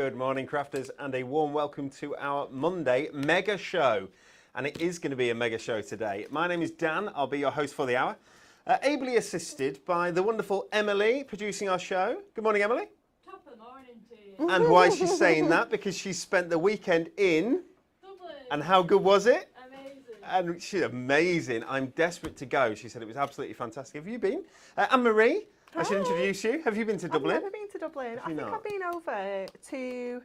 Good morning, crafters, and a warm welcome to our Monday mega show. And it is going to be a mega show today. My name is Dan. I'll be your host for the hour. Ably assisted by the wonderful Emily producing our show. Good morning, Emily. Top of the morning to you. And why is she saying that? Because she spent the weekend in Dublin. And how good was it? Amazing. And she's amazing. I'm desperate to go. She said it was absolutely fantastic. Have you been? Anne-Marie, I should introduce you. Have you been to Dublin? I've never been to Dublin. I think not? I've been over to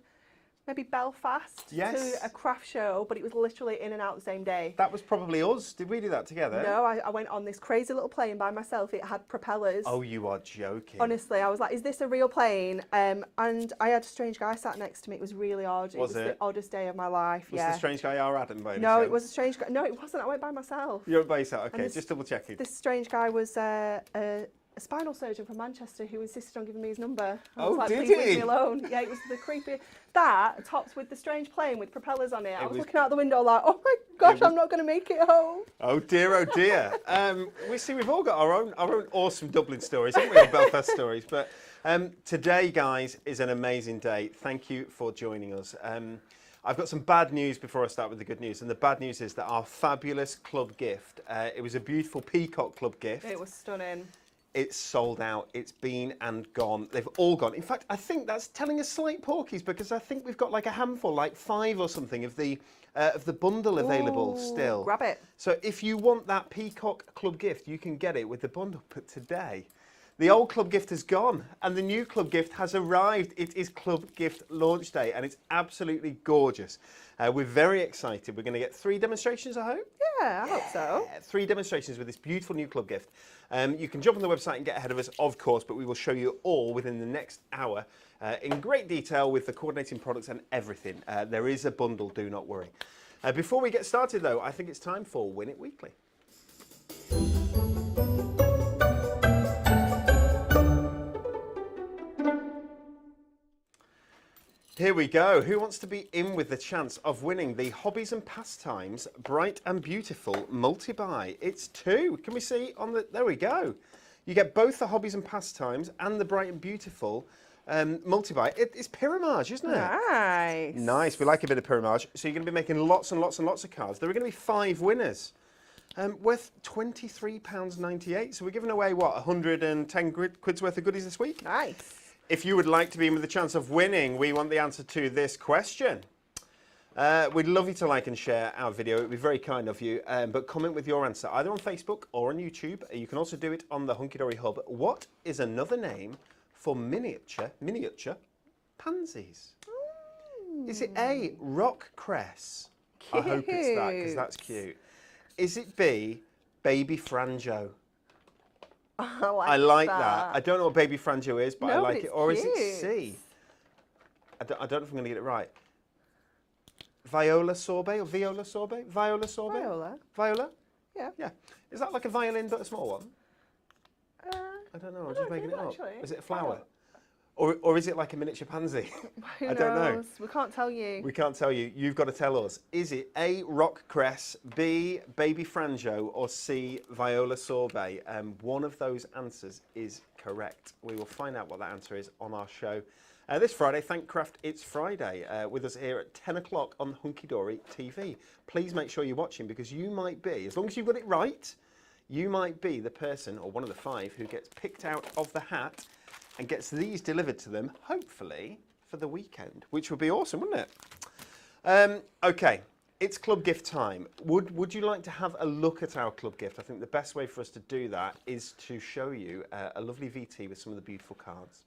maybe Belfast Yes. to a craft show, but it was literally in and out the same day. That was probably us. Did we do that together? No, I went on this crazy little plane by myself. It had propellers. Oh, you are joking. Honestly, I was like, is this a real plane? And I had a strange guy sat next to me. It was really odd. Was it was it? the oddest day of my life. Was yeah. the strange guy our Adam by any No, it chance? was a strange guy. No, it wasn't. I went by myself. You're at base out. Okay, this- just double checking. This strange guy was a spinal surgeon from Manchester who insisted on giving me his number. I was Oh, like, did please leave he? me alone. Yeah, it was the creepy. That topped with the strange plane with propellers on it. I was was- looking out the window like, oh my gosh, was- I'm not going to make it home. Oh dear, oh dear. We've all got our own awesome Dublin stories, haven't we? Belfast stories. But today, guys, is an amazing day. Thank you for joining us. I've got some bad news before I start with the good news. And the bad news is that our fabulous club gift, it was a beautiful peacock club gift. It was stunning. It's sold out. It's been and gone. They've all gone. In fact, I think that's telling us slight porkies because I think we've got like a handful, like 5 or something of the bundle available Ooh, still. grab it. So if you want that Peacock Club gift, you can get it with the bundle. But today, the old club gift has gone and the new club gift has arrived. It is Club Gift launch day and it's absolutely gorgeous. We're very excited. We're going to get 3 demonstrations, I hope. Yeah, I hope so. 3 demonstrations with this beautiful new club gift. You can jump on the website and get ahead of us, of course, but we will show you all within the next hour in great detail with the coordinating products and everything. There is a bundle, do not worry. Before we get started, though, I think it's time for Win It Weekly. Here we go. Who wants to be in with the chance of winning the Hobbies and Pastimes Bright and Beautiful multi-buy? It's 2. Can we see on the... There we go. You get both the Hobbies and Pastimes and the Bright and Beautiful multi-buy. It's Pyramage, isn't it? Nice. Nice. We like a bit of Pyramage. So you're going to be making lots and lots and lots of cards. There are going to be 5 winners. Worth £23.98. So we're giving away, what, 110 quid's worth of goodies this week? Nice. If you would like to be in with a chance of winning, we want the answer to this question. We'd love you to like and share our video. It would be very kind of you. But comment with your answer either on Facebook or on YouTube. You can also do it on the Hunky Dory Hub. What is another name for miniature pansies? Is it A, rock cress? I hope it's that because that's cute. Is it B, baby franjo? I like that. I don't know what baby franjo is, but I No, like but it. it's Or is it cute. C? I don't know if I'm going to get it right. Viola sorbet or viola sorbet? Viola sorbet? Viola. Viola? Yeah. Yeah. Is that like a violin but a small one? I don't know. I'm just making it up. actually. Is it a flower? Or is it like a miniature pansy? Who I don't know. knows? We can't tell you. We can't tell you. You've got to tell us. Is it A, rock cress, B, baby franjo, or C, viola sorbet? One of those answers is correct. We will find out what that answer is on our show this Friday. Thank Craft, it's Friday with us here at 10 o'clock on Hunky Dory TV. Please make sure you're watching because you might be, as long as you've got it right, you might be the person or one of the 5 who gets picked out of the hat and gets these delivered to them, hopefully, for the weekend, which would be awesome, wouldn't it? Okay, it's club gift time. Would you like to have a look at our club gift? I think the best way for us to do that is to show you a lovely VT with some of the beautiful cards.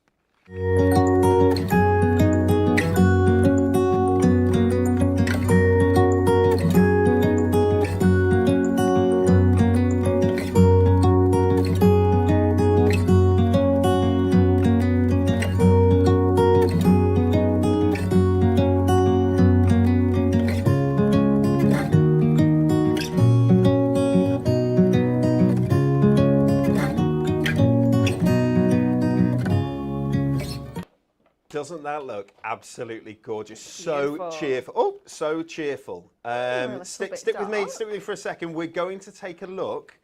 Doesn't that look absolutely gorgeous? So Beautiful. cheerful. Oh, so cheerful. a little Stick bit with me. dark. Stick with me for a second. We're going to take a look.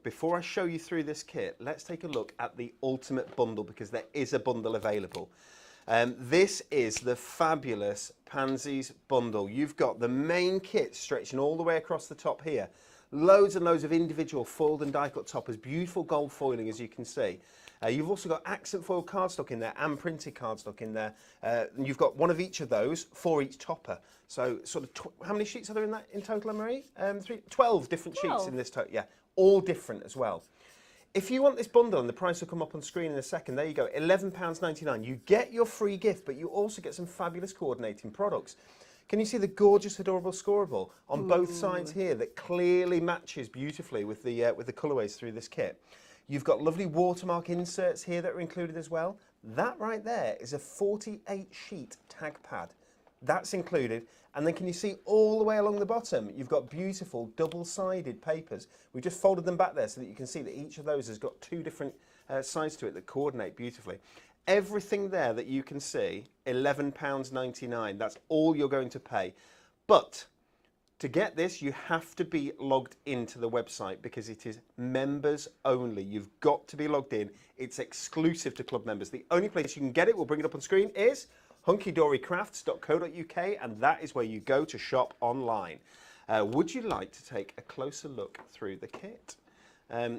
Before I show you through this kit. Let's take a look at the ultimate bundle because there is a bundle available. This is the fabulous Pansies bundle. You've got the main kit stretching all the way across the top here. Loads and loads of individual foiled and die cut toppers, beautiful gold foiling as you can see. You've also got accent foil cardstock in there and printed cardstock in there. And you've got one of each of those for each topper. So sort of, how many sheets are there in that in total, Anne-Marie? 12 different sheets in this total, yeah, all different as well. If you want this bundle, and the price will come up on screen in a second, there you go, £11.99. You get your free gift, but you also get some fabulous coordinating products. Can you see the gorgeous, adorable scoreable on both sides here that clearly matches beautifully with the colourways through this kit? You've got lovely watermark inserts here that are included as well. That right there is a 48-sheet tag pad. That's included. And then can you see all the way along the bottom, you've got beautiful double-sided papers. We just folded them back there so that you can see that each of those has got two different sides to it that coordinate beautifully. Everything there that you can see, £11.99. That's all you're going to pay. But to get this, you have to be logged into the website because it is members only. You've got to be logged in. It's exclusive to club members. The only place you can get it, we'll bring it up on screen, is hunkydorycrafts.co.uk, and that is where you go to shop online. Would you like to take a closer look through the kit?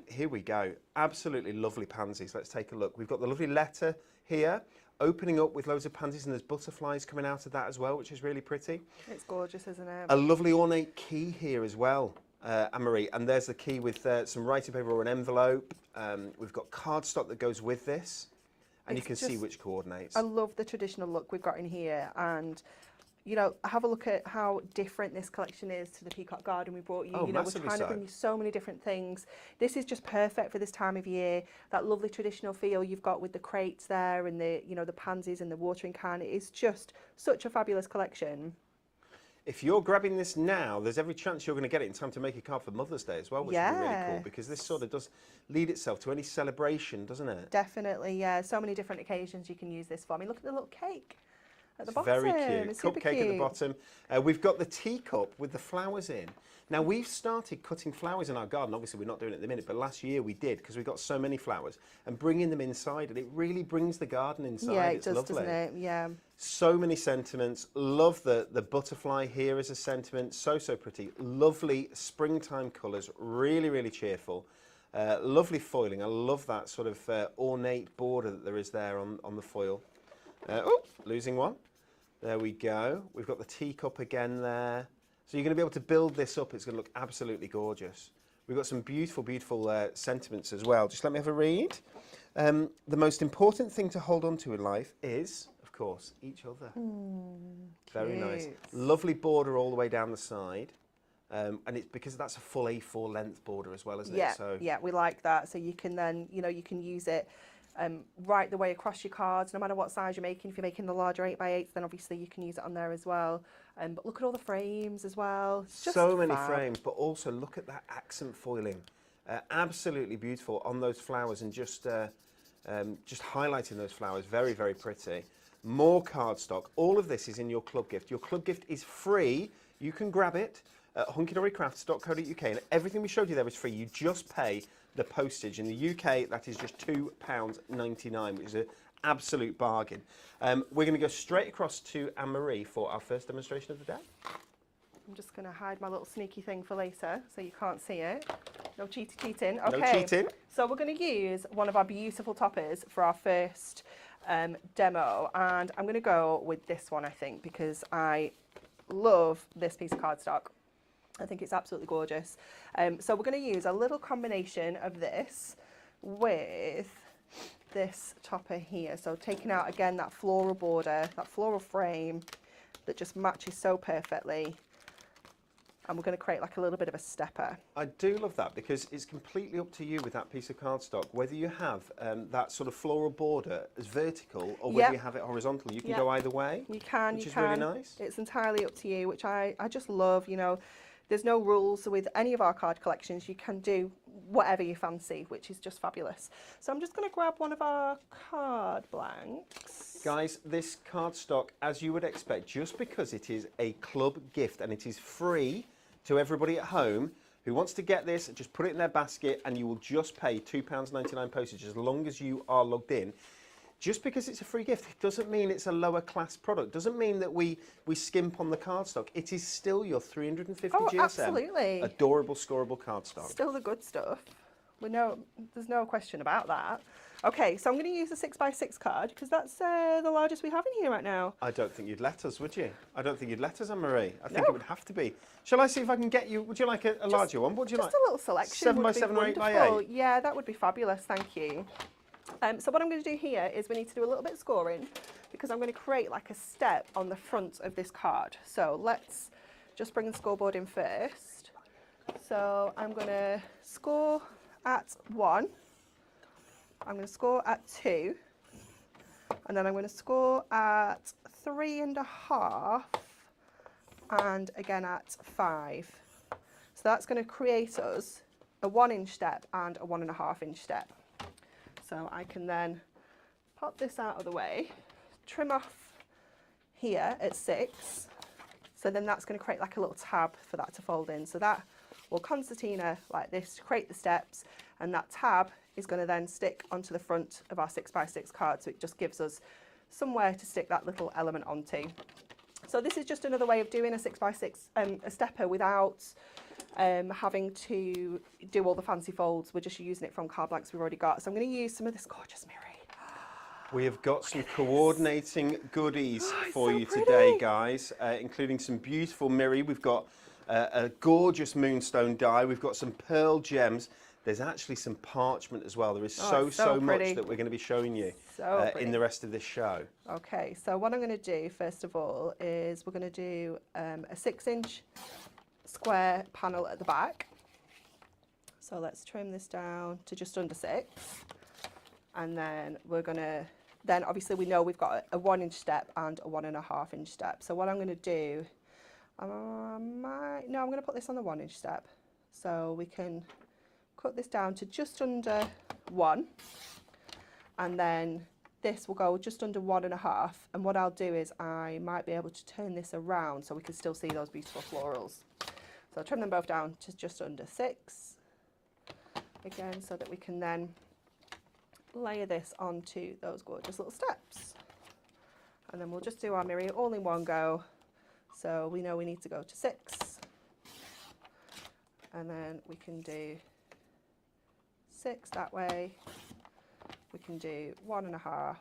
Here we go. Absolutely lovely pansies. Let's take a look. We've got the lovely letter here, opening up with loads of pansies, and there's butterflies coming out of that as well, which is really pretty. It's gorgeous, isn't it? A lovely ornate key here as well, Anne-Marie, and there's the key with some writing paper or an envelope. We've got cardstock that goes with this, and you can see which coordinates. I love the traditional look we've got in here, and you know, have a look at how different this collection is to the Peacock Garden we brought you. Oh, you know, we're trying to bring you so many different things. This is just perfect for this time of year. That lovely traditional feel you've got with the crates there and the, you know, the pansies and the watering can. It is just such a fabulous collection. If you're grabbing this now, there's every chance you're going to get it in time to make a card for Mother's Day as well, which would be really cool, because this sort of does lead itself to any celebration, doesn't it? Definitely, yeah. So many different occasions you can use this for. I mean, look at the little cake at the It's bottom. very cute. It's super Cupcake cute. at the bottom. We've got the teacup with the flowers in. Now, we've started cutting flowers in our garden. Obviously, we're not doing it at the minute, but last year we did because we got so many flowers, and bringing them inside, and it really brings the garden inside. Yeah, it's it does, lovely. doesn't it? Yeah. So many sentiments. Love the butterfly here as a sentiment. So pretty. Lovely springtime colours. Really, really cheerful. Lovely foiling. I love that sort of ornate border that there is there on the foil. Oh, losing one. There we go. We've got the teacup again there. So you're going to be able to build this up. It's going to look absolutely gorgeous. We've got some beautiful, beautiful sentiments as well. Just let me have a read. The most important thing to hold on to in life is, of course, each other. Very nice. Lovely border all the way down the side. And it's because that's a full A4 length border as well, isn't it? So Yeah, we like that. So you can then, you know, you can use it right the way across your cards, no matter what size you're making. If you're making the larger 8x8s, then obviously you can use it on there as well. But look at all the frames as well. It's just so many fab. frames, but also look at that accent foiling. Absolutely beautiful on those flowers, and just highlighting those flowers. Very, very pretty. More cardstock. All of this is in your club gift. Your club gift is free. You can grab it at hunkydorycrafts.co.uk, and everything we showed you there is free. You just pay the postage. In the UK, that is just £2.99, which is an absolute bargain. We're going to go straight across to Anne-Marie for our first demonstration of the day. I'm just going to hide my little sneaky thing for later so you can't see it. No cheating. Okay. No cheating. So we're going to use one of our beautiful toppers for our first demo, and I'm going to go with this one, I think, because I love this piece of cardstock. I think it's absolutely gorgeous. So we're going to use a little combination of this with this topper here. So taking out again that floral border, that floral frame that just matches so perfectly. And we're going to create like a little bit of a stepper. I do love that, because it's completely up to you with that piece of cardstock, whether you have that sort of floral border as vertical or whether you have it horizontal. You can go either way. You can, which is really nice. It's entirely up to you, which I just love. You know, there's no rules with any of our card collections. You can do whatever you fancy, which is just fabulous. So I'm just going to grab one of our card blanks. Guys, this cardstock, as you would expect, just because it is a club gift and it is free to everybody at home who wants to get this, just put it in their basket and you will just pay £2.99 postage as long as you are logged in. Just because it's a free gift, it doesn't mean it's a lower class product. Doesn't mean that we skimp on the cardstock. It is still your 350 Oh, GSM. absolutely. Adorable, scoreable cardstock. Still the good stuff. There's no question about that. Okay, so I'm going to use a 6x6 card because that's the largest we have in here right now. I don't think you'd let us, would you? I don't think you'd let us, Anne-Marie. I think No. it would have to be. Shall I see if I can get you? Would you like a larger one? What would you like? Just a little selection. 7 by would be 7 or 8 by wonderful. 8? Yeah, that would be fabulous. Thank you. So what I'm going to do here is we need to do a little bit of scoring because I'm going to create like a step on the front of this card. So let's just bring the scoreboard in first. So I'm going to score at 1. I'm going to score at 2. And then I'm going to score at 3.5 and again at 5. So that's going to create us a 1-inch step and a 1.5-inch step. So I can then pop this out of the way, trim off here at 6. So then that's going to create like a little tab for that to fold in. So that will concertina like this to create the steps, and that tab is going to then stick onto the front of our 6x6 card. So it just gives us somewhere to stick that little element onto. So this is just another way of doing a 6x6 a stepper without having to do all the fancy folds. We're just using it from card blanks we've already got. So I'm going to use some of this gorgeous mirror. We have got some coordinating goodies for so you pretty. today, guys, including some beautiful mirror. We've got a gorgeous moonstone die. We've got some pearl gems. There's actually some parchment as well. There is so much that we're going to be showing you in the rest of this show. Okay, so what I'm going to do first of all is we're going to do a 6-inch square panel at the back. So let's trim this down to just under 6. And then we're going to, then obviously we know we've got a 1-inch step and a 1.5-inch step. So what I'm going to do, I'm going to put this on the 1-inch step. So we can cut this down to just under 1. And then this will go just under 1.5. And what I'll do is I might be able to turn this around so we can still see those beautiful florals. So I'll trim them both down to just under 6. Again, so that we can then layer this onto those gorgeous little steps. And then we'll just do our mirror all in one go. So we know we need to go to 6. And then we can do 6 that way. We can do 1.5.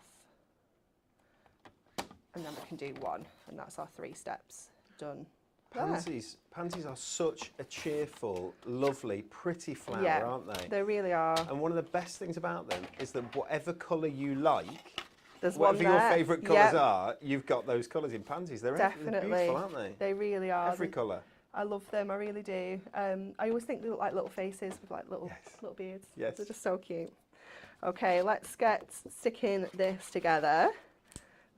And then we can do 1. And that's our 3 steps done. Pansies are such a cheerful, lovely, pretty flower, Yeah, aren't they? They really are. And one of the best things about them is that whatever colour you like, There's whatever one your there. favourite colours are, you've got those colours in pansies. They're Definitely. beautiful, aren't they? They really are. Every colour. I love them, I really do. I always think they look like little faces with like little beards. Yes. They're just so cute. Okay, let's get sticking this together.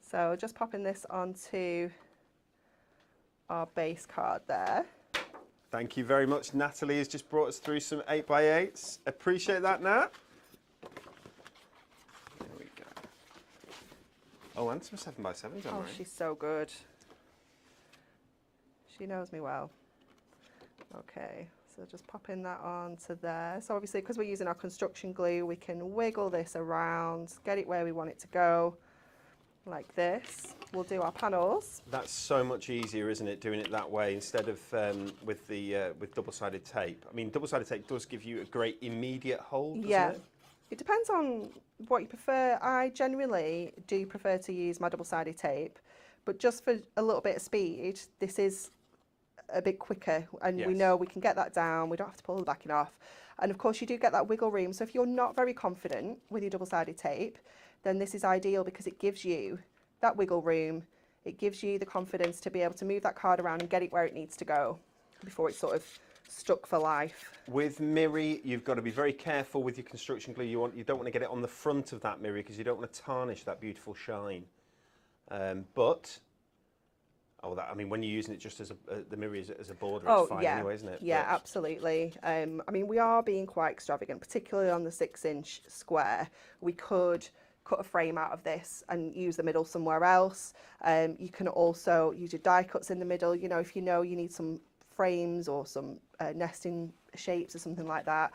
So just popping this onto our base card there. Thank you very much. Natalie has just brought us through some 8x8s. Appreciate that, Nat. There we go. Oh, and some 7x7s, Oh, Anne-Marie. she's so good. She knows me well. Okay, so just popping that onto there. So obviously, because we're using our construction glue, we can wiggle this around, get it where we want it to go, like this. We'll do our panels. That's so much easier, isn't it, doing it that way instead of with double-sided tape. I mean, double-sided tape does give you a great immediate hold, doesn't it? It depends on what you prefer. I generally do prefer to use my double-sided tape, but just for a little bit of speed, this is a bit quicker, and we know we can get that down. We don't have to pull the backing off. And of course, you do get that wiggle room. So if you're not very confident with your double-sided tape, then this is ideal because it gives you that wiggle room. It gives you the confidence to be able to move that card around and get it where it needs to go before it's sort of stuck for life. With mirror, you've got to be very careful with your construction glue. You don't want to get it on the front of that mirror because you don't want to tarnish that beautiful shine. I mean, when you're using it just as the mirror as a border, it's fine anyway, isn't it? Yeah, absolutely. I mean, we are being quite extravagant, particularly on the 6-inch square. We could cut a frame out of this and use the middle somewhere else. You can also use your die cuts in the middle. If you know you need some frames or some nesting shapes or something like that.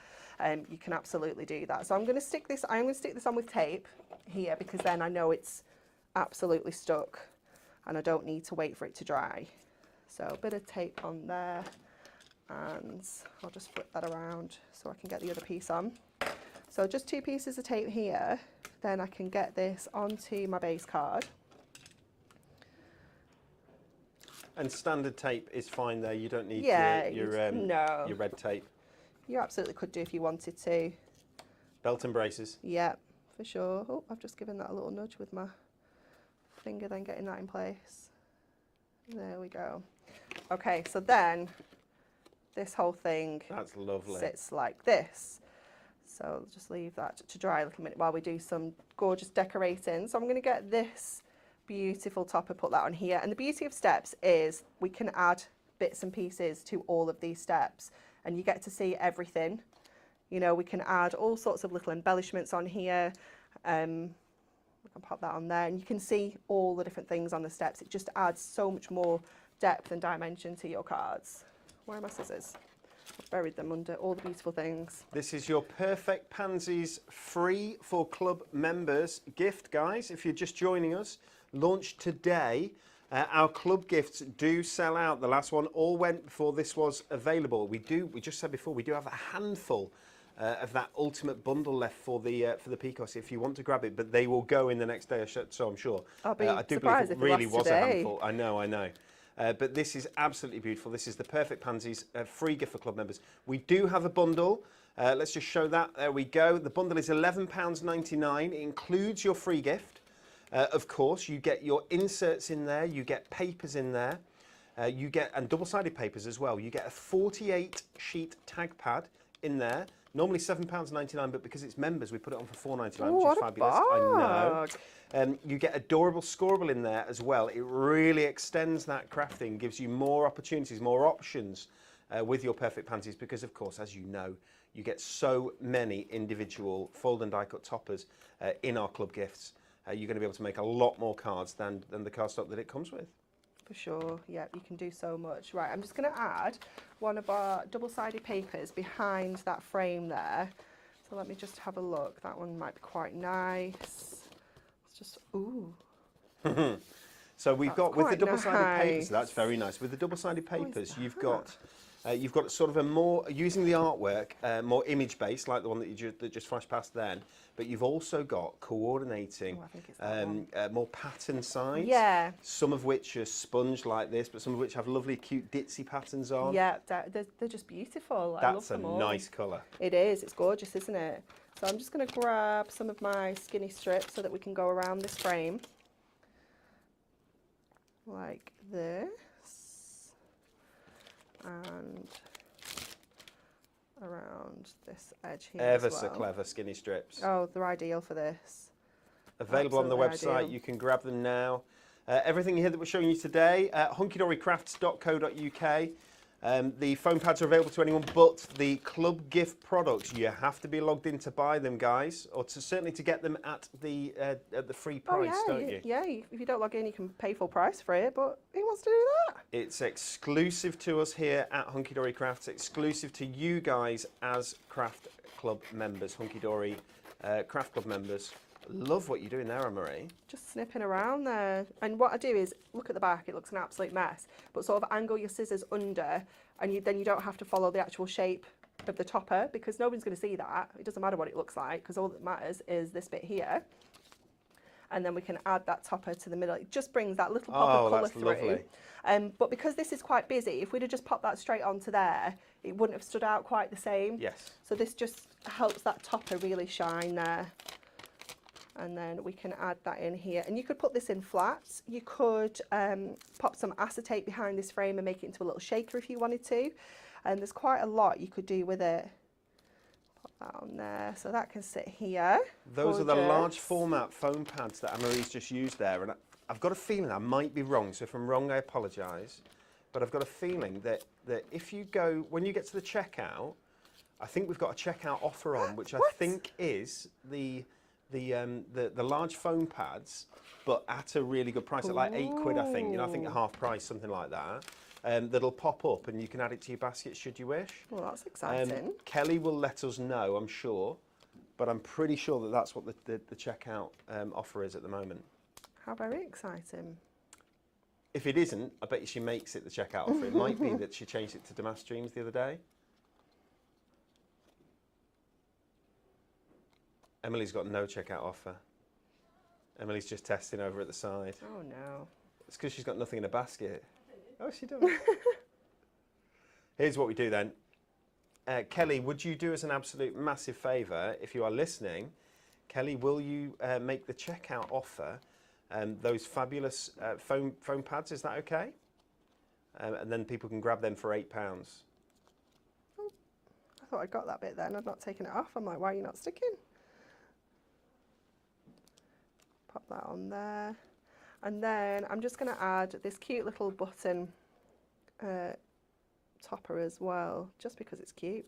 you can absolutely do that. So I'm going to stick this on with tape here, because then I know it's absolutely stuck and I don't need to wait for it to dry. So a bit of tape on there, and I'll just flip that around so I can get the other piece on. So just 2 pieces of tape here, then I can get this onto my base card. And standard tape is fine there. You don't need no. your red tape. You absolutely could do if you wanted to. Belt and braces. Yeah, for sure. Oh, I've just given that a little nudge with my finger, then getting that in place. There we go. Okay, so then this whole thing, that's lovely, sits like this. So I'll just leave that to dry a little minute while we do some gorgeous decorating. So I'm going to get this beautiful topper, put that on here. And the beauty of steps is we can add bits and pieces to all of these steps, and you get to see everything. You know, we can add all sorts of little embellishments on here. We can pop that on there, and you can see all the different things on the steps. It just adds so much more depth and dimension to your cards. Where are my scissors? I've buried them under all the beautiful things. This is your Perfect Pansies free for club members gift, guys. If you're just joining us, launched today. Our club gifts do sell out. The last one all went before this was available. We just said before, we do have a handful of that ultimate bundle left for the peacocks if you want to grab it, but they will go in the next day, so I'm sure. I'll be I do surprised believe if it really lasts was today. a handful. I know. But this is absolutely beautiful. This is the Perfect Pansies free gift for club members. We do have a bundle. Let's just show that. There we go. The bundle is £11.99. It includes your free gift. Of course, you get your inserts in there. You get papers in there. You get, and double-sided papers as well. You get a 48-sheet tag pad in there. Normally £7.99, but because it's members, we put it on for £4.99, which is fabulous. I know. You get adorable scoreable in there as well. It really extends that crafting, gives you more opportunities, more options with your Perfect Pansies, because of course, as you know, you get so many individual fold and die cut toppers in our club gifts. You're going to be able to make a lot more cards than the cardstock that it comes with. For sure, yeah, you can do so much. Right, I'm just going to add one of our double-sided papers behind that frame there. So let me just have a look. That one might be quite nice. It's just, ooh. So we've got, with the quite double-sided papers, nice. that's very nice. With the double-sided papers, is you've got sort of a more, using the artwork, more image-based, like the one that just flashed past then, but you've also got coordinating I think it's that one. more pattern sides. Yeah. Some of which are sponged like this, but some of which have lovely, cute, ditzy patterns on. Yeah, they're just beautiful. I love That's a them all. nice colour. It is. It's gorgeous, isn't it? So I'm just going to grab some of my skinny strips so that we can go around this frame like this, and around this edge here Ever as well. so clever skinny strips. Oh, they're ideal for this. Available on the website. Absolutely ideal. You can grab them now. Everything here that we're showing you today, hunkydorycrafts.co.uk. The foam pads are available to anyone, but the club gift products, you have to be logged in to buy them, guys, or certainly to get them at the free price, don't you? Yeah, if you don't log in, you can pay full price for it, but who wants to do that? It's exclusive to us here at Hunky Dory Crafts, exclusive to you guys as Craft Club members, Hunky Dory Craft Club members. Love what you're doing there, Anne-Marie. Just snipping around there. And what I do is, look at the back, it looks an absolute mess, but sort of angle your scissors under, and then you don't have to follow the actual shape of the topper, because nobody's going to see that. It doesn't matter what it looks like, because all that matters is this bit here. And then we can add that topper to the middle. It just brings that little pop of colour through. Lovely. But because this is quite busy, if we'd have just popped that straight onto there, it wouldn't have stood out quite the same. Yes. So this just helps that topper really shine there. And then we can add that in here. And you could put this in flat. You could pop some acetate behind this frame and make it into a little shaker if you wanted to. And there's quite a lot you could do with it. Pop that on there. So that can sit here. Those are the Gorgeous. large format foam pads that Anne-Marie's just used there. And I've got a feeling, I might be wrong, so if I'm wrong, I apologise. But I've got a feeling that if you go, when you get to the checkout, I think we've got a checkout offer on, which I think is the the large foam pads, but at a really good price, at like £8, I think. You know, I think at half price, something like that. That'll pop up, and you can add it to your basket should you wish. Well, that's exciting. Kelly will let us know, I'm sure, but I'm pretty sure that that's what the checkout offer is at the moment. How very exciting. If it isn't, I bet you she makes it the checkout offer. It might be that she changed it to Damas Dreams the other day. Emily's got no checkout offer. Emily's just testing over at the side. Oh no. It's because she's got nothing in her basket. Oh, she does. Here's what we do then. Kelly, would you do us an absolute massive favour if you are listening? Kelly, will you make the checkout offer those fabulous foam pads? Is that okay? And then people can grab them for £8. Oh, I thought I got that bit then. I'd not taken it off. I'm like, why are you not sticking? Pop that on there. And then I'm just going to add this cute little button topper as well, just because it's cute.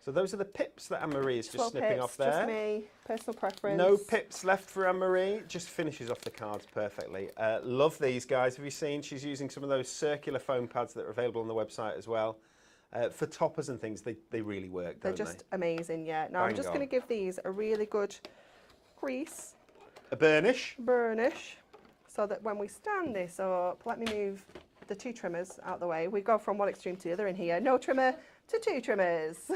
So those are the pips that Anne-Marie is just snipping off there. Just me, personal preference. No pips left for Anne-Marie, just finishes off the cards perfectly. Love these guys. Have you seen? She's using some of those circular foam pads that are available on the website as well. For toppers and things, they really work, They're don't they? just amazing, yeah. Now I'm just going to give these a really good grease. A burnish. So that when we stand this up, let me move the two trimmers out the way. We go from one extreme to the other in here. No trimmer to two trimmers.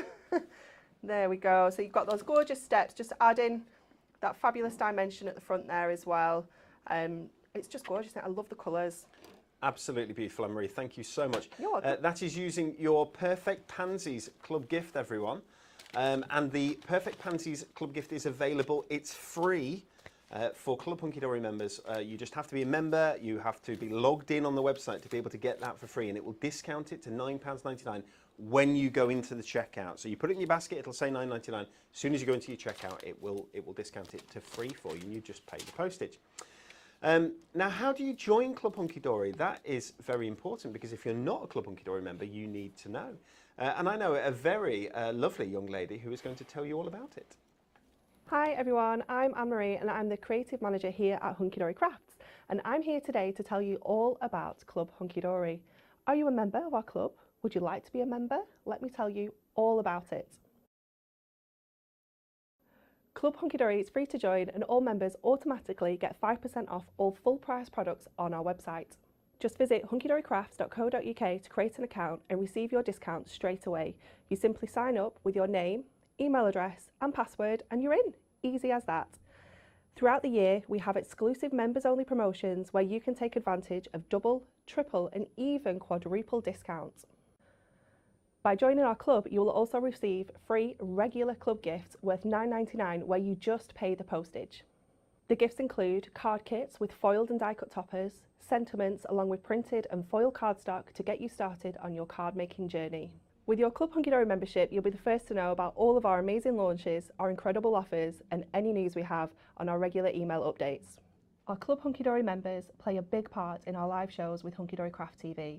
There we go. So you've got those gorgeous steps, just adding that fabulous dimension at the front there as well. It's just gorgeous. I love the colours. Absolutely beautiful, Anne-Marie. Thank you so much. You're welcome. That is using your Perfect Pansies club gift, everyone. And the Perfect Pansies club gift is available. It's free. For Club Hunky Dory members, you just have to be a member, you have to be logged in on the website to be able to get that for free, and it will discount it to £9.99 when you go into the checkout. So you put it in your basket, it'll say £9.99. As soon as you go into your checkout, it will discount it to free for you, and you just pay the postage. Now, how do you join Club Hunky Dory? That is very important, because if you're not a Club Hunky Dory member, you need to know. And I know a very lovely young lady who is going to tell you all about it. Hi everyone, I'm Anne-Marie and I'm the creative manager here at Hunky Dory Crafts, and I'm here today to tell you all about Club Hunky Dory. Are you a member of our club? Would you like to be a member? Let me tell you all about it. Club Hunky Dory is free to join, and all members automatically get 5% off all full price products on our website. Just visit hunkydorycrafts.co.uk to create an account and receive your discount straight away. You simply sign up with your name, email address and password and you're in. Easy as that. Throughout the year, we have exclusive members-only promotions where you can take advantage of double, triple and even quadruple discounts. By joining our club, you will also receive free regular club gifts worth $9.99 where you just pay the postage. The gifts include card kits with foiled and die-cut toppers, sentiments along with printed and foil cardstock to get you started on your card making journey. With your Club Hunky Dory membership, you'll be the first to know about all of our amazing launches, our incredible offers and any news we have on our regular email updates. Our Club Hunky Dory members play a big part in our live shows with Hunky Dory Craft TV,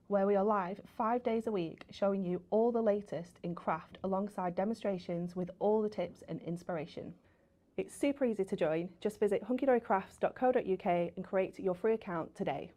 where we are live 5 days a week showing you all the latest in craft alongside demonstrations with all the tips and inspiration. It's super easy to join. Just visit hunkydorycrafts.co.uk and create your free account today.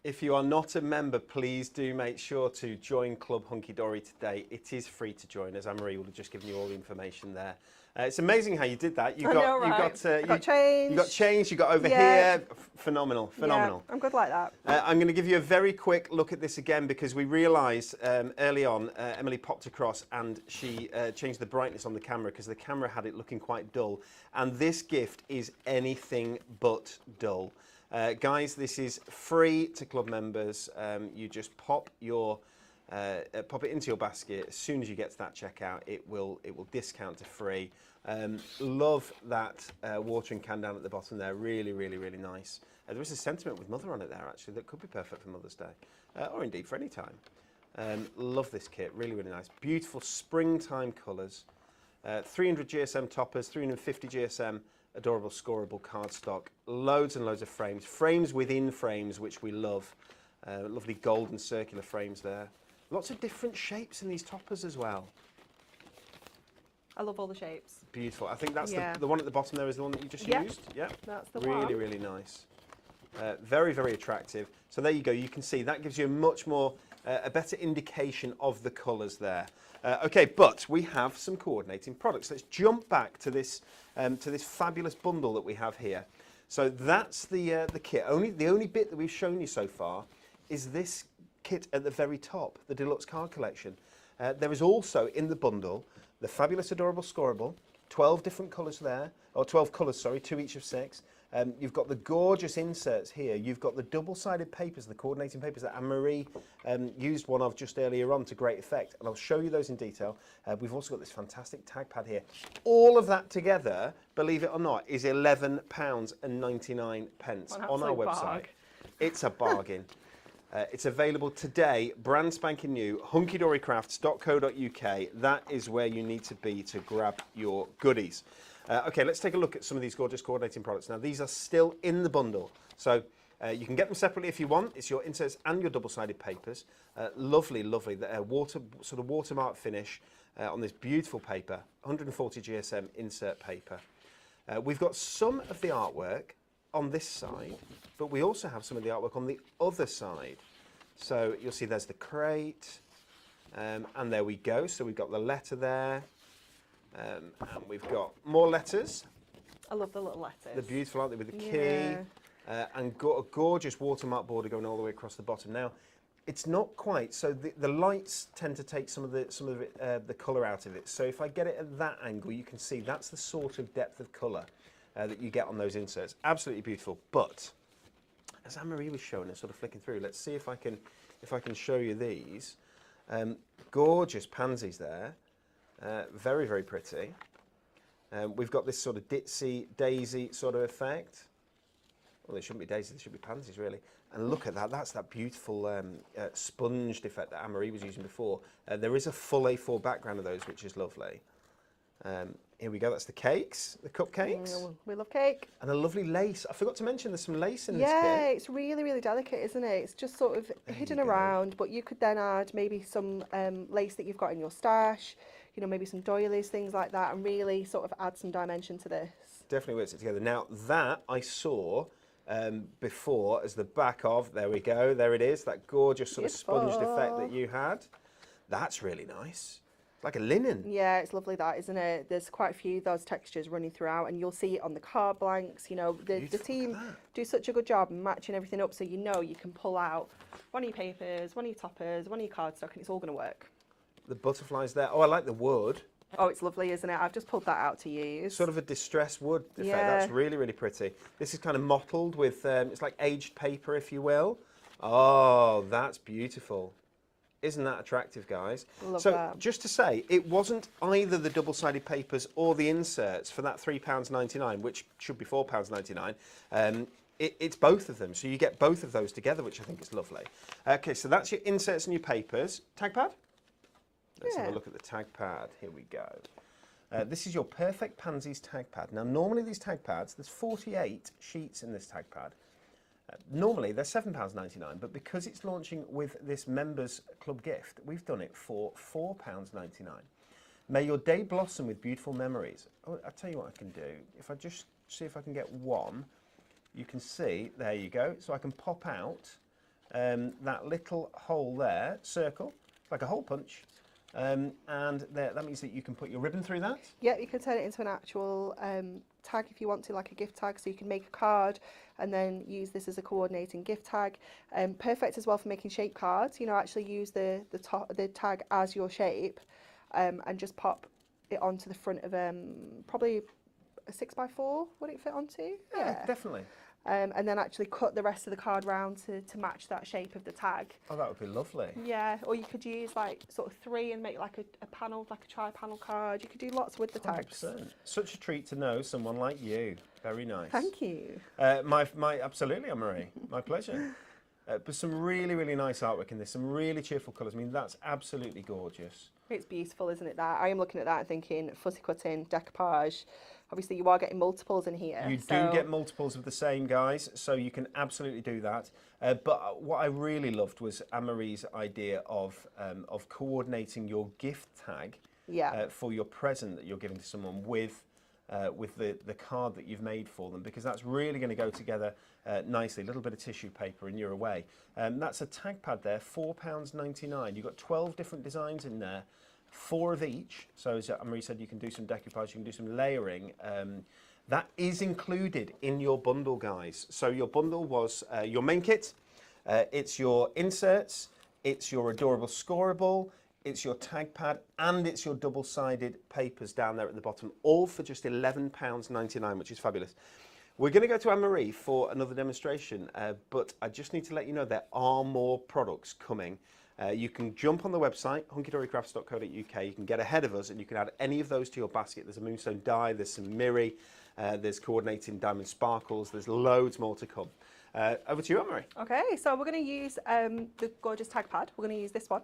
If you are not a member, please do make sure to join Club Hunky Dory today. It is free to join, as Anne-Marie will have just given you all the information there. It's amazing how you did that. You got changed, you got over here. Phenomenal. Yeah, I'm good like that. I'm going to give you a very quick look at this again because we realised early on, Emily popped across and she changed the brightness on the camera because the camera had it looking quite dull. And this gift is anything but dull. Guys, this is free to club members. You just pop it into your basket. As soon as you get to that checkout, it will discount to free. Love that watering can down at the bottom there. Really, really, really nice. There is a sentiment with Mother on it there actually that could be perfect for Mother's Day, or indeed for any time. Love this kit. Really, really nice. Beautiful springtime colours. 300 GSM toppers, 350 GSM. Adorable scoreable cardstock, loads and loads of frames within frames, which we love. Lovely golden circular frames there. Lots of different shapes in these toppers as well. I love all the shapes. Beautiful. I think that's Yeah. the one at the bottom there is the one that you just Yeah. used. Yeah. That's the Really, one. really nice. Very, very attractive. So there you go. You can see that gives you a much more, a better indication of the colours there. Okay, but we have some coordinating products. Let's jump back to this fabulous bundle that we have here. So that's the kit. The only bit that we've shown you so far is this kit at the very top, the deluxe card collection. There is also in the bundle the fabulous, adorable scoreable, 12 different colours there, or 12 colours, sorry, 2 each of 6. You've got the gorgeous inserts here. You've got the double-sided papers, the coordinating papers that Anne-Marie used one of just earlier on to great effect. And I'll show you those in detail. We've also got this fantastic tag pad here. All of that together, believe it or not, is £11.99 on our website. Barg. It's a bargain. It's available today, brand spanking new, hunkydorycrafts.co.uk. That is where you need to be to grab your goodies. Okay, let's take a look at some of these gorgeous coordinating products. Now, these are still in the bundle, so you can get them separately if you want. It's your inserts and your double-sided papers. Lovely, lovely. Sort of watermark finish on this beautiful paper, 140 GSM insert paper. We've got some of the artwork on this side, but we also have some of the artwork on the other side. So you'll see there's the crate, and there we go. So we've got the letter there. And we've got more letters. I love the little letters. They're beautiful, aren't they, with the key? Yeah. And got a gorgeous watermark border going all the way across the bottom. Now, it's not quite, so the lights tend to take some of the colour out of it. So if I get it at that angle, you can see that's the sort of depth of colour that you get on those inserts. Absolutely beautiful. But as Anne-Marie was showing us, sort of flicking through, let's see if I can show you these. Gorgeous pansies there. Very, very pretty. We've got this sort of ditzy, daisy sort of effect. Well, they shouldn't be daisies, they should be pansies, really. And look at that, that's that beautiful sponged effect that Anne-Marie was using before. There is a full A4 background of those, which is lovely. Here we go, that's the cakes, the cupcakes. We love cake. And a lovely lace. I forgot to mention there's some lace in this Yeah, kit. it's really, really delicate, isn't it? It's just sort of hidden you go. around, but you could then add maybe some lace that you've got in your stash, you know, maybe some doilies, things like that, and really sort of add some dimension to this. Definitely works it together. Now, that I saw before as the back of, there we go, there it is, that gorgeous sort of sponged effect that you had. That's really nice. It's like a linen. Yeah, it's lovely that, isn't it? There's quite a few of those textures running throughout, and you'll see it on the card blanks. You know, the team do such a good job matching everything up, so you know you can pull out one of your papers, one of your toppers, one of your cardstock, and it's all going to work. The butterflies there. Oh, I like the wood. Oh, it's lovely, isn't it? I've just pulled that out to use. Sort of a distressed wood effect. Yeah. That's really, really pretty. This is kind of mottled with, it's like aged paper, if you will. Oh, that's beautiful. Isn't that attractive, guys? Love so that. just to say, it wasn't either the double-sided papers or the inserts for that £3.99, which should be £4.99. It's both of them, so you get both of those together, which I think is lovely. Okay, so that's your inserts and your papers. Tag pad? Let's have a look at the tag pad. Here we go. This is your Perfect Pansies tag pad. Now, normally these tag pads, there's 48 sheets in this tag pad. Normally, they're £7.99, but because it's launching with this members club gift, we've done it for £4.99. May your day blossom with beautiful memories. Oh, I'll tell you what I can do. If I just see if I can get one, you can see, there you go. So I can pop out that little hole there, circle, like a hole punch. And there, that means that you can put your ribbon through that. Yeah, you can turn it into an actual tag if you want to, like a gift tag. So you can make a card and then use this as a coordinating gift tag. Perfect as well for making shape cards. You know, actually use the tag as your shape and just pop it onto the front of probably a 6x4. Would it fit onto? Yeah, definitely. And then actually cut the rest of the card round to match that shape of the tag. Oh, that would be lovely. Yeah, or you could use like sort of 3 and make like a panel, like a tri-panel card. You could do lots with the tags. 100%. Such a treat to know someone like you. Very nice. Thank you. Absolutely, Anne-Marie. My pleasure. But some really, really nice artwork in this, some really cheerful colours. I mean, that's absolutely gorgeous. It's beautiful, isn't it, that? I am looking at that and thinking fuzzy cutting, decoupage, obviously you are getting multiples in here. You do get multiples of the same, guys, so you can absolutely do that. But what I really loved was Anne-Marie's idea of coordinating your gift tag for your present that you're giving to someone with the card that you've made for them, because that's really going to go together nicely. A little bit of tissue paper and you're away. That's a tag pad there, £4.99. You've got 12 different designs in there, 4 of each. So as Anne-Marie said, you can do some decoupage, you can do some layering. That is included in your bundle, guys. So your bundle was your main kit, it's your inserts, it's your adorable scoreable, it's your tag pad, and it's your double-sided papers down there at the bottom, all for just £11.99, which is fabulous. We're going to go to Anne-Marie for another demonstration, but I just need to let you know there are more products coming. You can jump on the website, hunkydorycrafts.co.uk, you can get ahead of us and you can add any of those to your basket. There's a moonstone die, there's some mirri, there's coordinating diamond sparkles, there's loads more to come. Over to you, Anne-Marie. Okay, so we're going to use the gorgeous tag pad. We're going to use this one,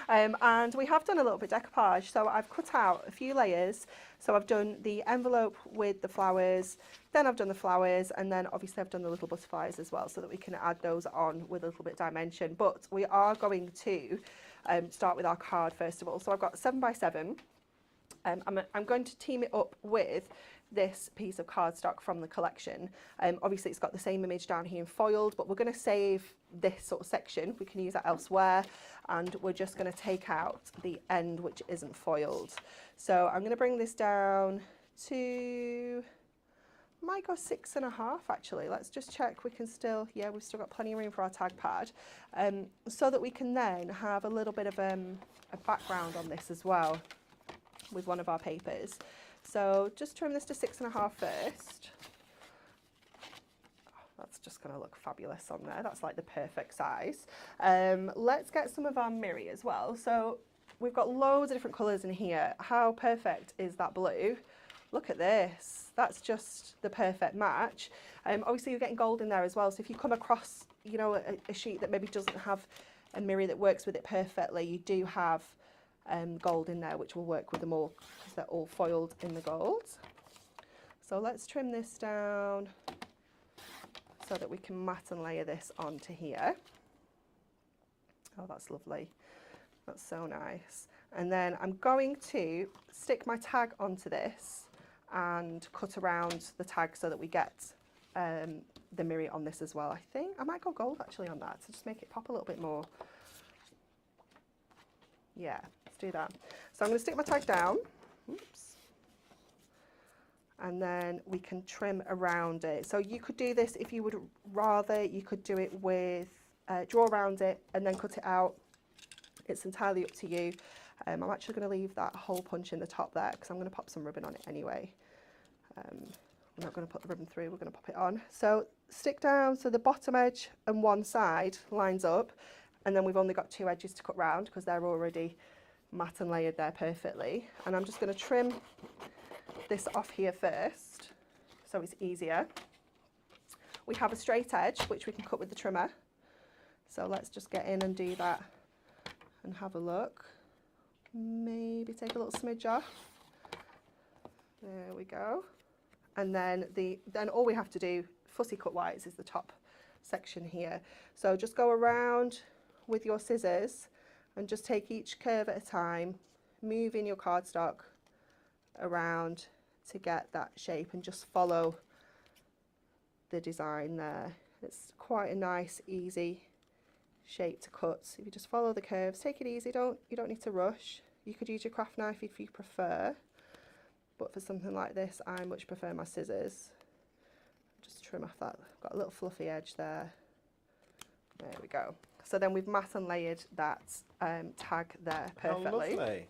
and we have done a little bit of decoupage. So I've cut out a few layers. So I've done the envelope with the flowers, then I've done the flowers, and then obviously I've done the little butterflies as well, so that we can add those on with a little bit of dimension. But we are going to start with our card first of all. So I've got 7x7. I'm going to team it up with this piece of cardstock from the collection. Obviously it's got the same image down here in foiled, but we're going to save this sort of section. We can use that elsewhere, and we're just going to take out the end which isn't foiled. So I'm going to bring this down to, might go 6.5 actually. Let's just check we can still, yeah, we've still got plenty of room for our tag pad, so that we can then have a little bit of a background on this as well with one of our papers. So just trim this to 6.5 first. Oh, that's just going to look fabulous on there. That's like the perfect size. Let's get some of our mirri as well. So we've got loads of different colours in here. How perfect is that blue? Look at this. That's just the perfect match. Obviously you're getting gold in there as well. So if you come across, you know, a sheet that maybe doesn't have a mirri that works with it perfectly, you do have gold in there, which will work with them all because they're all foiled in the gold. So let's trim this down so that we can mat and layer this onto here. Oh, that's lovely. That's so nice. And then I'm going to stick my tag onto this and cut around the tag so that we get the mirri on this as well. I think I might go gold actually on that to just make it pop a little bit more. Yeah, let's do that. So I'm going to stick my tag down. Oops. And then we can trim around it. So you could do this if you would rather. You could do it with, draw around it and then cut it out. It's entirely up to you. I'm actually going to leave that hole punch in the top there because I'm going to pop some ribbon on it anyway. We're not going to put the ribbon through, we're going to pop it on. So stick down so the bottom edge and one side lines up, and then we've only got 2 edges to cut round because they're already mat and layered there perfectly. And I'm just going to trim this off here first so it's easier. We have a straight edge which we can cut with the trimmer. So let's just get in and do that and have a look. Maybe take a little smidge off. There we go. And then all we have to do, fussy cut wise, is the top section here. So just go around with your scissors and just take each curve at a time, moving your cardstock around to get that shape and just follow the design there. It's quite a nice, easy shape to cut. So if you just follow the curves, take it easy, you don't need to rush. You could use your craft knife if you prefer, but for something like this I much prefer my scissors. Just trim off that, got a little fluffy edge there. There we go. So then we've mat and layered that tag there perfectly. How lovely.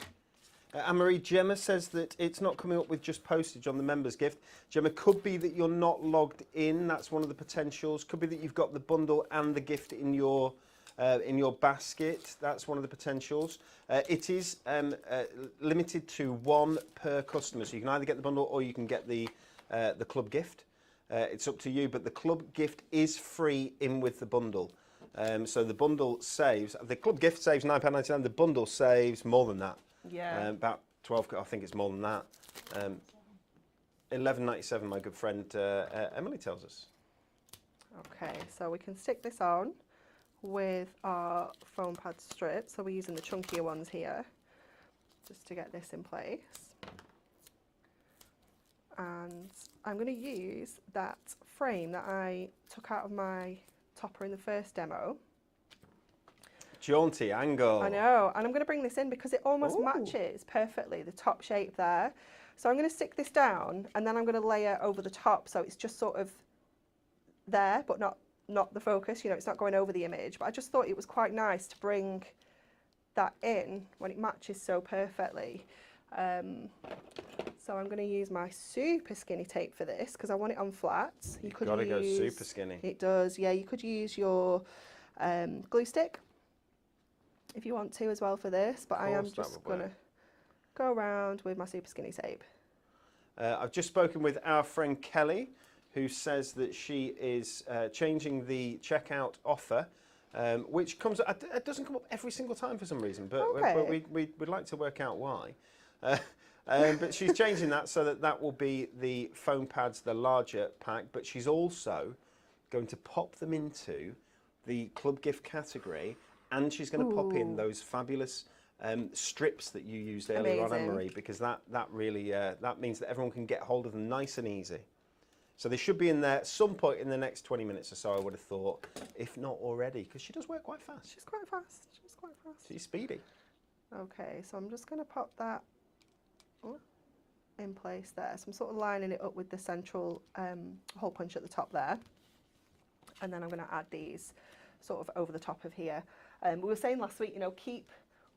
Anne-Marie, Gemma says that it's not coming up with just postage on the members gift. Gemma, could be that you're not logged in, that's one of the potentials. Could be that you've got the bundle and the gift in your basket, that's one of the potentials. It is limited to 1 per customer, so you can either get the bundle or you can get the club gift. It's up to you, but the club gift is free in with the bundle. So the bundle saves, the club gift saves £9.99, the bundle saves more than that. Yeah. About 12, I think it's more than that. 11.97, my good friend Emily tells us. Okay, so we can stick this on with our foam pad strips. So we're using the chunkier ones here, just to get this in place. And I'm going to use that frame that I took out of my topper in the first demo. Jaunty angle. I know, and I'm going to bring this in because it almost Ooh. matches perfectly the top shape there. So I'm going to stick this down and then I'm going to layer over the top so it's just sort of there but not the focus, you know, it's not going over the image. But I just thought it was quite nice to bring that in when it matches so perfectly. So I'm going to use my super skinny tape for this because I want it on flats. You could gotta go super skinny. It does, yeah. You could use your glue stick if you want to as well for this, but I am just going to go around with my super skinny tape. I've just spoken with our friend Kelly, who says that she is changing the checkout offer, which comes, it doesn't come up every single time for some reason, but, Okay. we'd like to work out why. But she's changing that so that will be the foam pads, the larger pack, but she's also going to pop them into the club gift category, and she's going to pop in those fabulous strips that you used earlier on, Anne-Marie, because that really that means that everyone can get hold of them nice and easy. So they should be in there at some point in the next 20 minutes or so, I would have thought, if not already, because she does work quite fast. She's quite fast. She's quite fast. She's speedy. Okay, so I'm just going to pop that in place there. So I'm sort of lining it up with the central hole punch at the top there. And then I'm going to add these sort of over the top of here. We were saying last week, you know, keep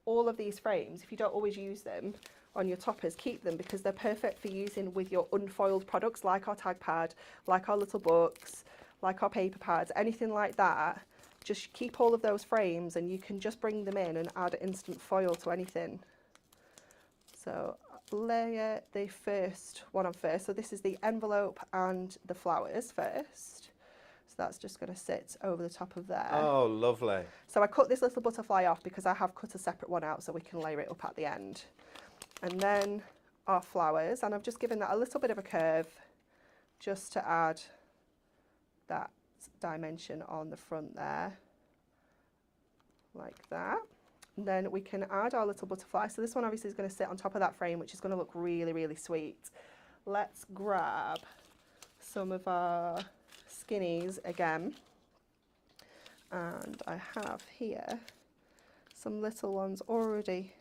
all of these frames, if you don't always use them on your toppers, keep them because they're perfect for using with your unfoiled products like our tag pad, like our little books, like our paper pads, anything like that. Just keep all of those frames and you can just bring them in and add instant foil to anything. So layer the first one on first. So this is the envelope and the flowers first. So that's just going to sit over the top of there. Oh, lovely. So I cut this little butterfly off because I have cut a separate one out so we can layer it up at the end. And then our flowers, and I've just given that a little bit of a curve just to add that dimension on the front there, like that. And then we can add our little butterfly. So this one obviously is going to sit on top of that frame, which is going to look really, really sweet. Let's grab some of our skinnies again. And I have here some little ones already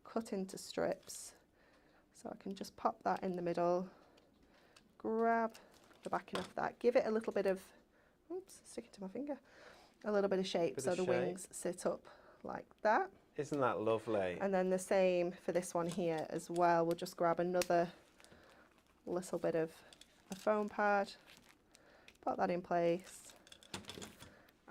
cut into strips. So I can just pop that in the middle, grab the backing off that, give it a little bit of, oops, sticking to my finger, a little bit of shape so the wings sit up like that. Isn't that lovely? And then the same for this one here as well. We'll just grab another little bit of a foam pad, pop that in place,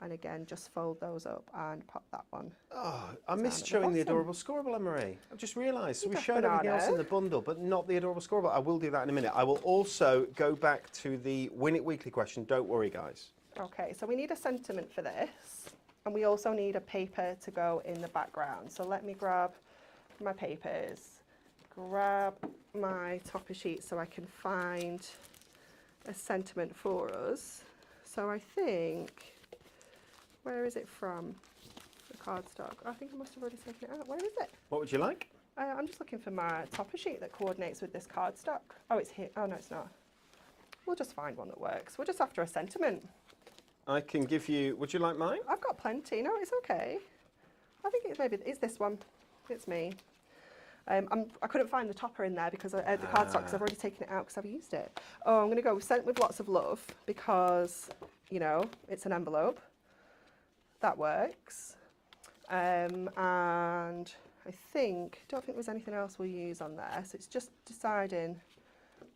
and again just fold those up and pop that one. Oh, I missed showing the adorable scoreable, Anne-Marie. I've just realised. So we showed everything else in the bundle, but not the adorable scoreable. I will do that in a minute. I will also go back to the Win It Weekly question. Don't worry, guys. Okay, so we need a sentiment for this. And we also need a paper to go in the background. So let me grab my papers, grab my topper sheet so I can find a sentiment for us. So I think, where is it from? The cardstock. I think I must have already taken it out. Where is it? What would you like? I'm just looking for my topper sheet that coordinates with this cardstock. Oh, it's here. Oh, no, it's not. We'll just find one that works. We're just after a sentiment. I can give you, would you like mine? I've got plenty. No, it's okay. I think it's this one. It's me. I couldn't find the topper in there because the cardstock, because I've already taken it out because I've used it. Oh, I'm going to go Sent with Lots of Love because, you know, it's an envelope. That works. And I don't think there's anything else we'll use on there. So it's just deciding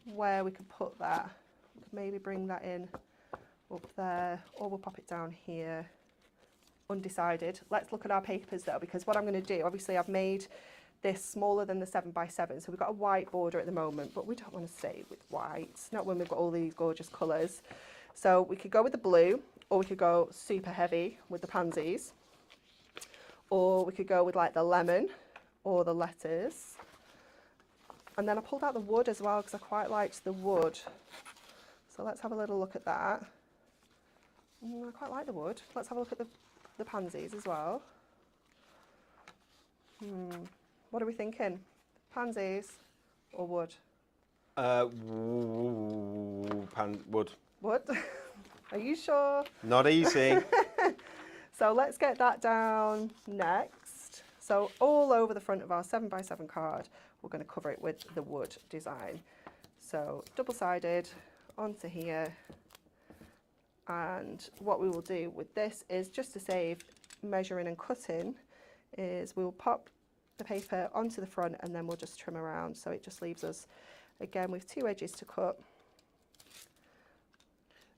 where we could put that. We could maybe bring that in up there, or we'll pop it down here. Undecided. Let's look at our papers though, because what I'm going to do, obviously I've made this smaller than the 7x7, so we've got a white border at the moment, but we don't want to stay with white, not when we've got all these gorgeous colours. So we could go with the blue, or we could go super heavy with the pansies, or we could go with like the lemon or the letters. And then I pulled out the wood as well because I quite liked the wood. So let's have a little look at that. I quite like the wood. Let's have a look at the pansies as well. What are we thinking? Pansies or wood? Wood. Wood? Are you sure? Not easy. So let's get that down next. So all over the front of our 7x7 card, we're going to cover it with the wood design. So double-sided onto here. And what we will do with this is, just to save measuring and cutting, is we'll pop the paper onto the front and then we'll just trim around. So it just leaves us, again, with 2 edges to cut.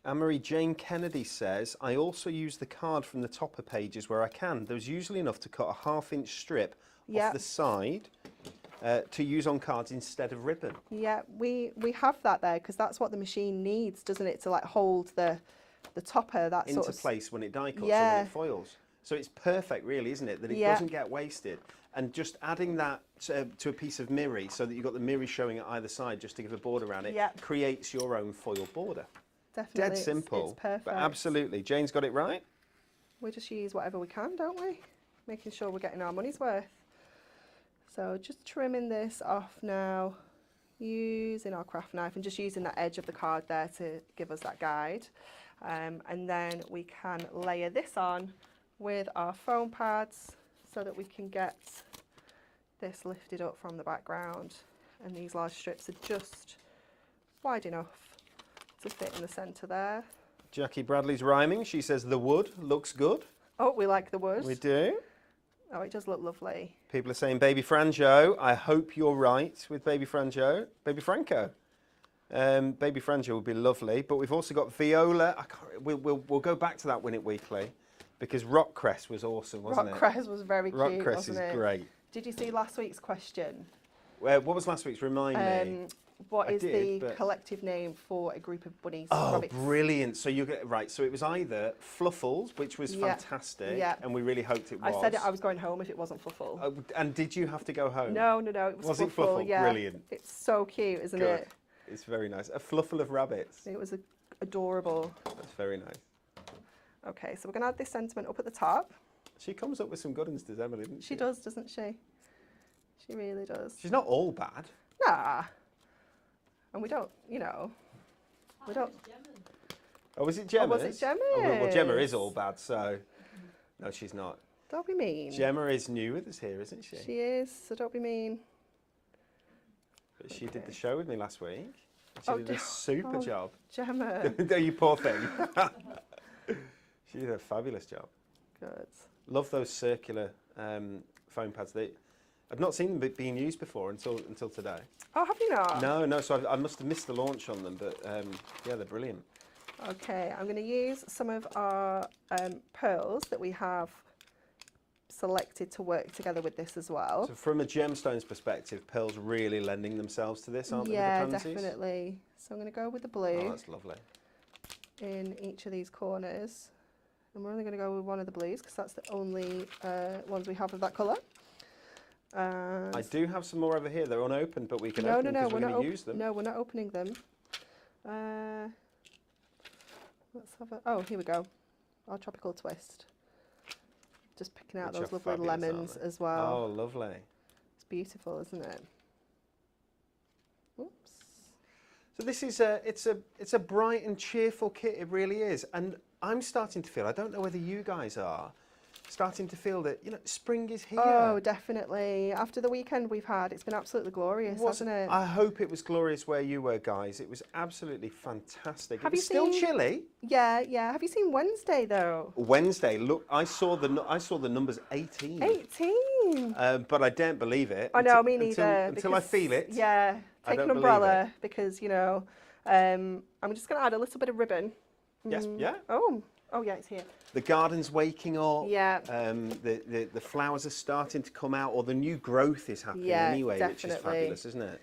Anne-Marie Jane Kennedy says, I also use the card from the topper pages where I can. There's usually enough to cut a 1/2 inch strip off the side to use on cards instead of ribbon. Yeah, we have that there because that's what the machine needs, doesn't it, to like hold the topper that into sort of place when it die cuts or Yeah. when it foils. So it's perfect, really, isn't it? That it Yeah. doesn't get wasted. And just adding that to a piece of mirri so that you've got the mirri showing at either side just to give a border around it Yeah. creates your own foil border. Definitely, Dead it's simple, perfect. but absolutely. Jane's got it right. We just use whatever we can, don't we? Making sure we're getting our money's worth. So just trimming this off now, using our craft knife and just using that edge of the card there to give us that guide. And then we can layer this on with our foam pads so that we can get this lifted up from the background. And these large strips are just wide enough to fit in the centre there. Jackie Bradley's rhyming. She says the wood looks good. Oh, we like the wood. We do. Oh, it does look lovely. People are saying Baby Franjo. I hope you're right with Baby Franjo. Baby Franco. Baby Franjo would be lovely. But we've also got Viola. We'll go back to that Win It Weekly because Rock Cress was awesome, wasn't it? Rock Cress was very Rock cute, Cress is wasn't it? great. Did you see last week's question? What was last week's? Remind me. What I is did, the but- collective name for a group of bunnies? Oh, rabbits? brilliant. So you get right. So it was either Fluffles, which was Yeah. fantastic, Yeah. and we really hoped it was. I said it, I was going home if it wasn't Fluffle. Oh, and did you have to go home? No, it was Was it Fluffle. Fluffle? Yeah. Brilliant. It's so cute, isn't Good. it? It's very nice. A fluffle of rabbits. It was adorable. That's very nice. Okay, so we're going to add this sentiment up at the top. She comes up with some good ones, does Emily? Doesn't she? She does, doesn't she? She really does. She's not all bad. Nah. And we don't, you know, we don't. Oh, was it Gemma? Oh, was it Gemma? well, Gemma is all bad, so no, she's not. Don't be mean. Gemma is new with us here, isn't she? She is, so don't be mean. But she did the show with me last week. She Oh, did a super oh. job. Gemma. No, you poor thing. She did a fabulous job. Good. Love those circular foam pads. I've not seen them being used before until today. Oh, have you not? No. So I must have missed the launch on them, but yeah, they're brilliant. Okay, I'm going to use some of our pearls that we have selected to work together with this as well. So from a gemstones perspective, pearls really lending themselves to this, aren't they? Yeah, With the pansies? definitely. So I'm going to go with the Oh, blue that's lovely. in each of these corners. And we're only going to go with one of the blues because that's the only ones we have of that colour. I do have some more over here. They're unopened, but we can No, open them because we're we're not going to use them. No, we're not opening them. Let's have a. Oh, here we go. Our tropical twist. Just picking out Which those are lovely fabulous, aren't lemons they? as well. Oh, lovely. It's beautiful, isn't it? Oops. So this is it's a bright and cheerful kit. It really is, and I'm starting to feel. I don't know whether you guys are starting to feel that spring is here. Oh, definitely. After the weekend we've had, it's been absolutely glorious, hasn't it? I hope it was glorious where you were, guys. It was absolutely fantastic. Have it was you still seen- chilly. Yeah. Have you seen Wednesday though? Wednesday, look, I saw the numbers 18. 18. But I don't believe it. I know, me until- neither. Until I because- feel it. Yeah. I Take an don't believe umbrella because I'm just going to add a little bit of ribbon. Yes. Yeah. Oh yeah, it's here. The garden's waking up. Yeah. The flowers are starting to come out, or the new growth is happening Yeah, anyway, which is definitely. fabulous, isn't it?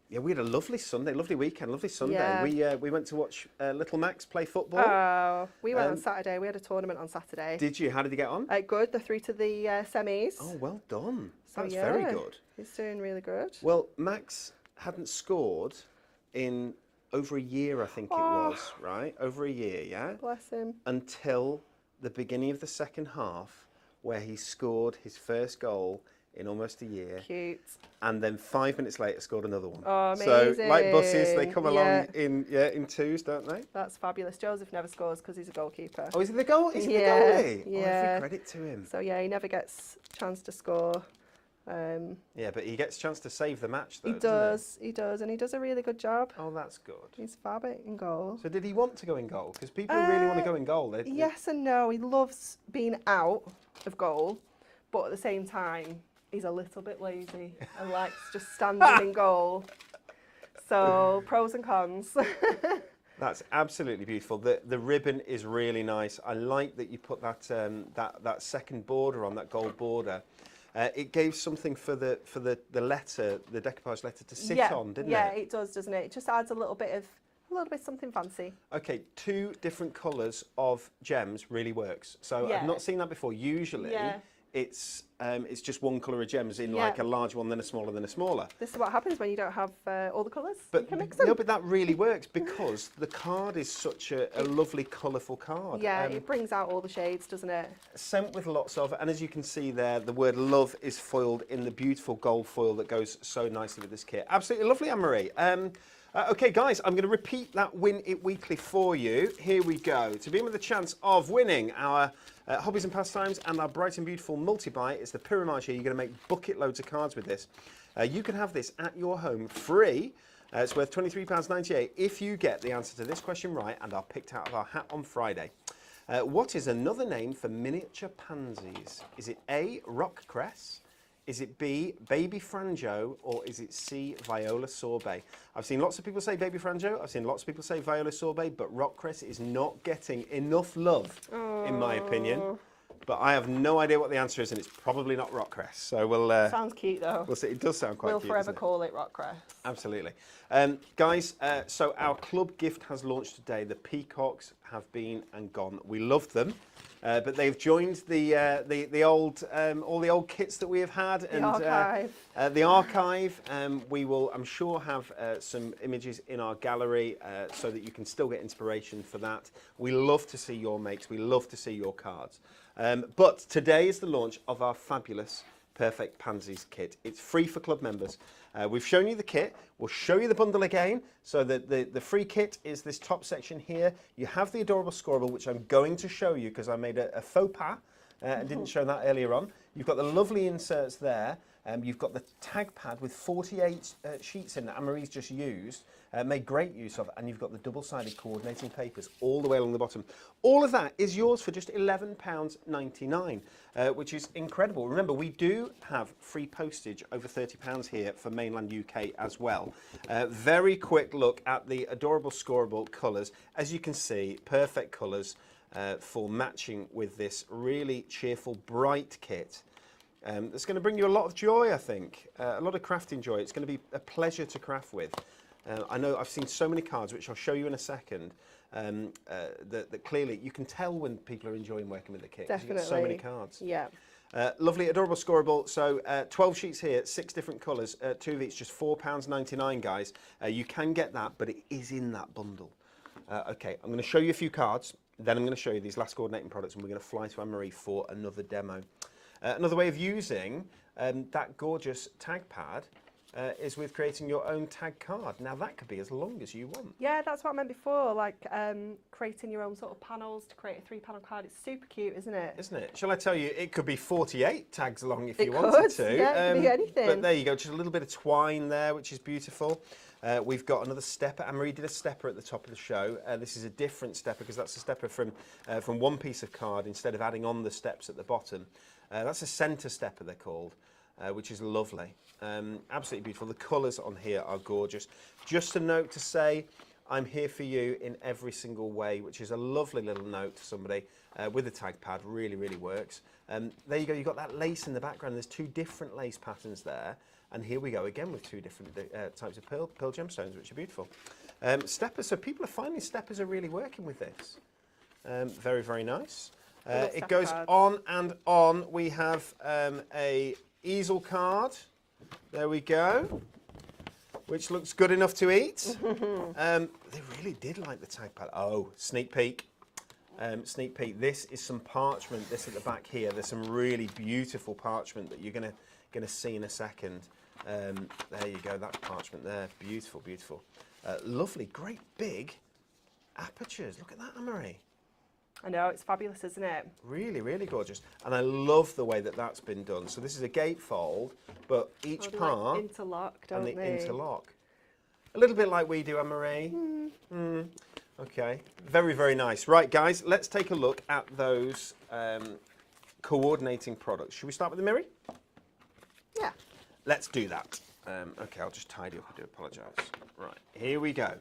Yeah, we had a lovely Sunday, lovely weekend, lovely Sunday. Yeah. We went to watch Little Max play football. Oh, we went on Um, Saturday. We had a tournament on Saturday. Did you? How did you get on? Good. They're through to the semis. Oh, well done. So That's yeah, very good. He's doing really good. Well, Max hadn't scored in over a year, I think it was, right? Over a year, yeah? Bless him. Until the beginning of the second half, where he scored his first goal in almost a year. Cute. And then 5 minutes later scored another one. Oh, So, like buses, they amazing. come along in twos, don't they? That's fabulous. Joseph never scores because he's a goalkeeper. Oh, is he the goal? Is he the Yeah, goalie? Oh, yeah. every credit to him. So yeah, he never gets a chance to score. Yeah, but he gets a chance to save the match, though. He does, and he does a really good job. Oh, that's good. He's fab in goal. So did he want to go in goal? Because people who really want to go in goal. Yes and no. He loves being out of goal, but at the same time, he's a little bit lazy and likes just standing in goal. So pros and cons. That's absolutely beautiful. The ribbon is really nice. I like that you put that that second border on, that gold border. It gave something for the letter, the decoupage letter, to sit on, didn't it? Yeah, it does, doesn't it? It just adds a little bit something fancy. Okay, 2 different colours of gems really works. So Yeah. I've not seen that before. Usually, Yeah. it's just one colour of gems in like a large one, then a smaller, then a smaller. This is what happens when you don't have all the colours. But you can mix them. no, but that really works because the card is such a lovely, colourful card. Yeah, it brings out all the shades, doesn't it? Sent with lots of, and as you can see there, the word love is foiled in the beautiful gold foil that goes so nicely with this kit. Absolutely lovely, Anne-Marie. Okay, guys, I'm going to repeat that Win It Weekly for you. Here we go. To be in with a chance of winning our Hobbies and Pastimes and our Bright and Beautiful multi-buy, it's the Pyramage here. You're going to make bucket loads of cards with this. You can have this at your home free. It's worth £23.98 if you get the answer to this question right and are picked out of our hat on Friday. What is another name for miniature pansies? Is it A, rock cress? Is it B, baby franjo, or is it C, viola sorbet? I've seen lots of people say baby franjo, I've seen lots of people say viola sorbet, but rock cress is not getting enough love, in my opinion. But I have no idea what the answer is, and it's probably not rock cress. So we'll... Sounds cute, though. We'll see. It does sound quite We'll cute, forever doesn't it? call it rock cress. Absolutely. Guys, so our club gift has launched today. The peacocks have been and gone. We love them. But they've joined the old all the old kits that we have had The archive. The archive. We will, I'm sure, have some images in our gallery so that you can still get inspiration for that. We love to see your makes. We love to see your cards. But today is the launch of our fabulous Perfect Pansies kit. It's free for club members. We've shown you the kit. We'll show you the bundle again. So the free kit is this top section here. You have the adorable scoreable, which I'm going to show you because I made a faux pas and didn't show that earlier on. You've got the lovely inserts there. You've got the tag pad with 48 sheets in that Anne-Marie's just used, made great use of, and you've got the double-sided coordinating papers all the way along the bottom. All of that is yours for just £11.99, which is incredible. Remember, we do have free postage over £30 here for mainland UK as well. Very quick look at the adorable scoreable colours. As you can see, perfect colours for matching with this really cheerful, bright kit. It's going to bring you a lot of joy, I think, a lot of crafting joy. It's going to be a pleasure to craft with. I know I've seen so many cards, which I'll show you in a second, that clearly you can tell when people are enjoying working with the kit. Definitely. You've got so many cards. Yeah. Lovely, adorable scoreable. So 12 sheets here, 6 different colours, 2 of each, just £4.99, guys. You can get that, but it is in that bundle. Okay, I'm going to show you a few cards, then I'm going to show you these last coordinating products, and we're going to fly to Anne-Marie for another demo. Another way of using that gorgeous tag pad is with creating your own tag card. Now that could be as long as you want. Yeah, that's what I meant before, like creating your own sort of panels to create a 3-panel card. It's super cute, isn't it? Isn't it? Shall I tell you, it could be 48 tags long if It you wanted could, to. yeah, it could be anything. But there you go, just a little bit of twine there, which is beautiful. We've got another stepper. Anne-Marie did a stepper at the top of the show. This is a different stepper because that's a stepper from one piece of card instead of adding on the steps at the bottom. That's a centre stepper, they're called, which is lovely. Absolutely beautiful. The colours on here are gorgeous. Just a note to say, I'm here for you in every single way, which is a lovely little note to somebody with a tag pad. Really, really works. There you go. You've got that lace in the background. There's 2 different lace patterns there. And here we go again with 2 different types of pearl gemstones, which are beautiful. Steppers. So people are finding steppers are really working with this. Very, very nice. It goes on and on. We have a easel card. There we go. Which looks good enough to eat. They really did like the tag pad. Oh, sneak peek. Sneak peek. This is some parchment. This at the back here. There's some really beautiful parchment that you're gonna see in a second. There you go. That's parchment there. Beautiful, beautiful. Lovely, great big apertures. Look at that, Anne-Marie. I know, it's fabulous, isn't it? Really, really gorgeous. And I love the way that that's been done. So this is a gatefold, but each part... Like interlock, don't and the they? interlock. A little bit like we do, Anne-Marie. Okay, very, very nice. Right, guys, let's take a look at those coordinating products. Should we start with the Miri? Yeah. Let's do that. Okay, I'll just tidy up. I do apologise. Right, here we go.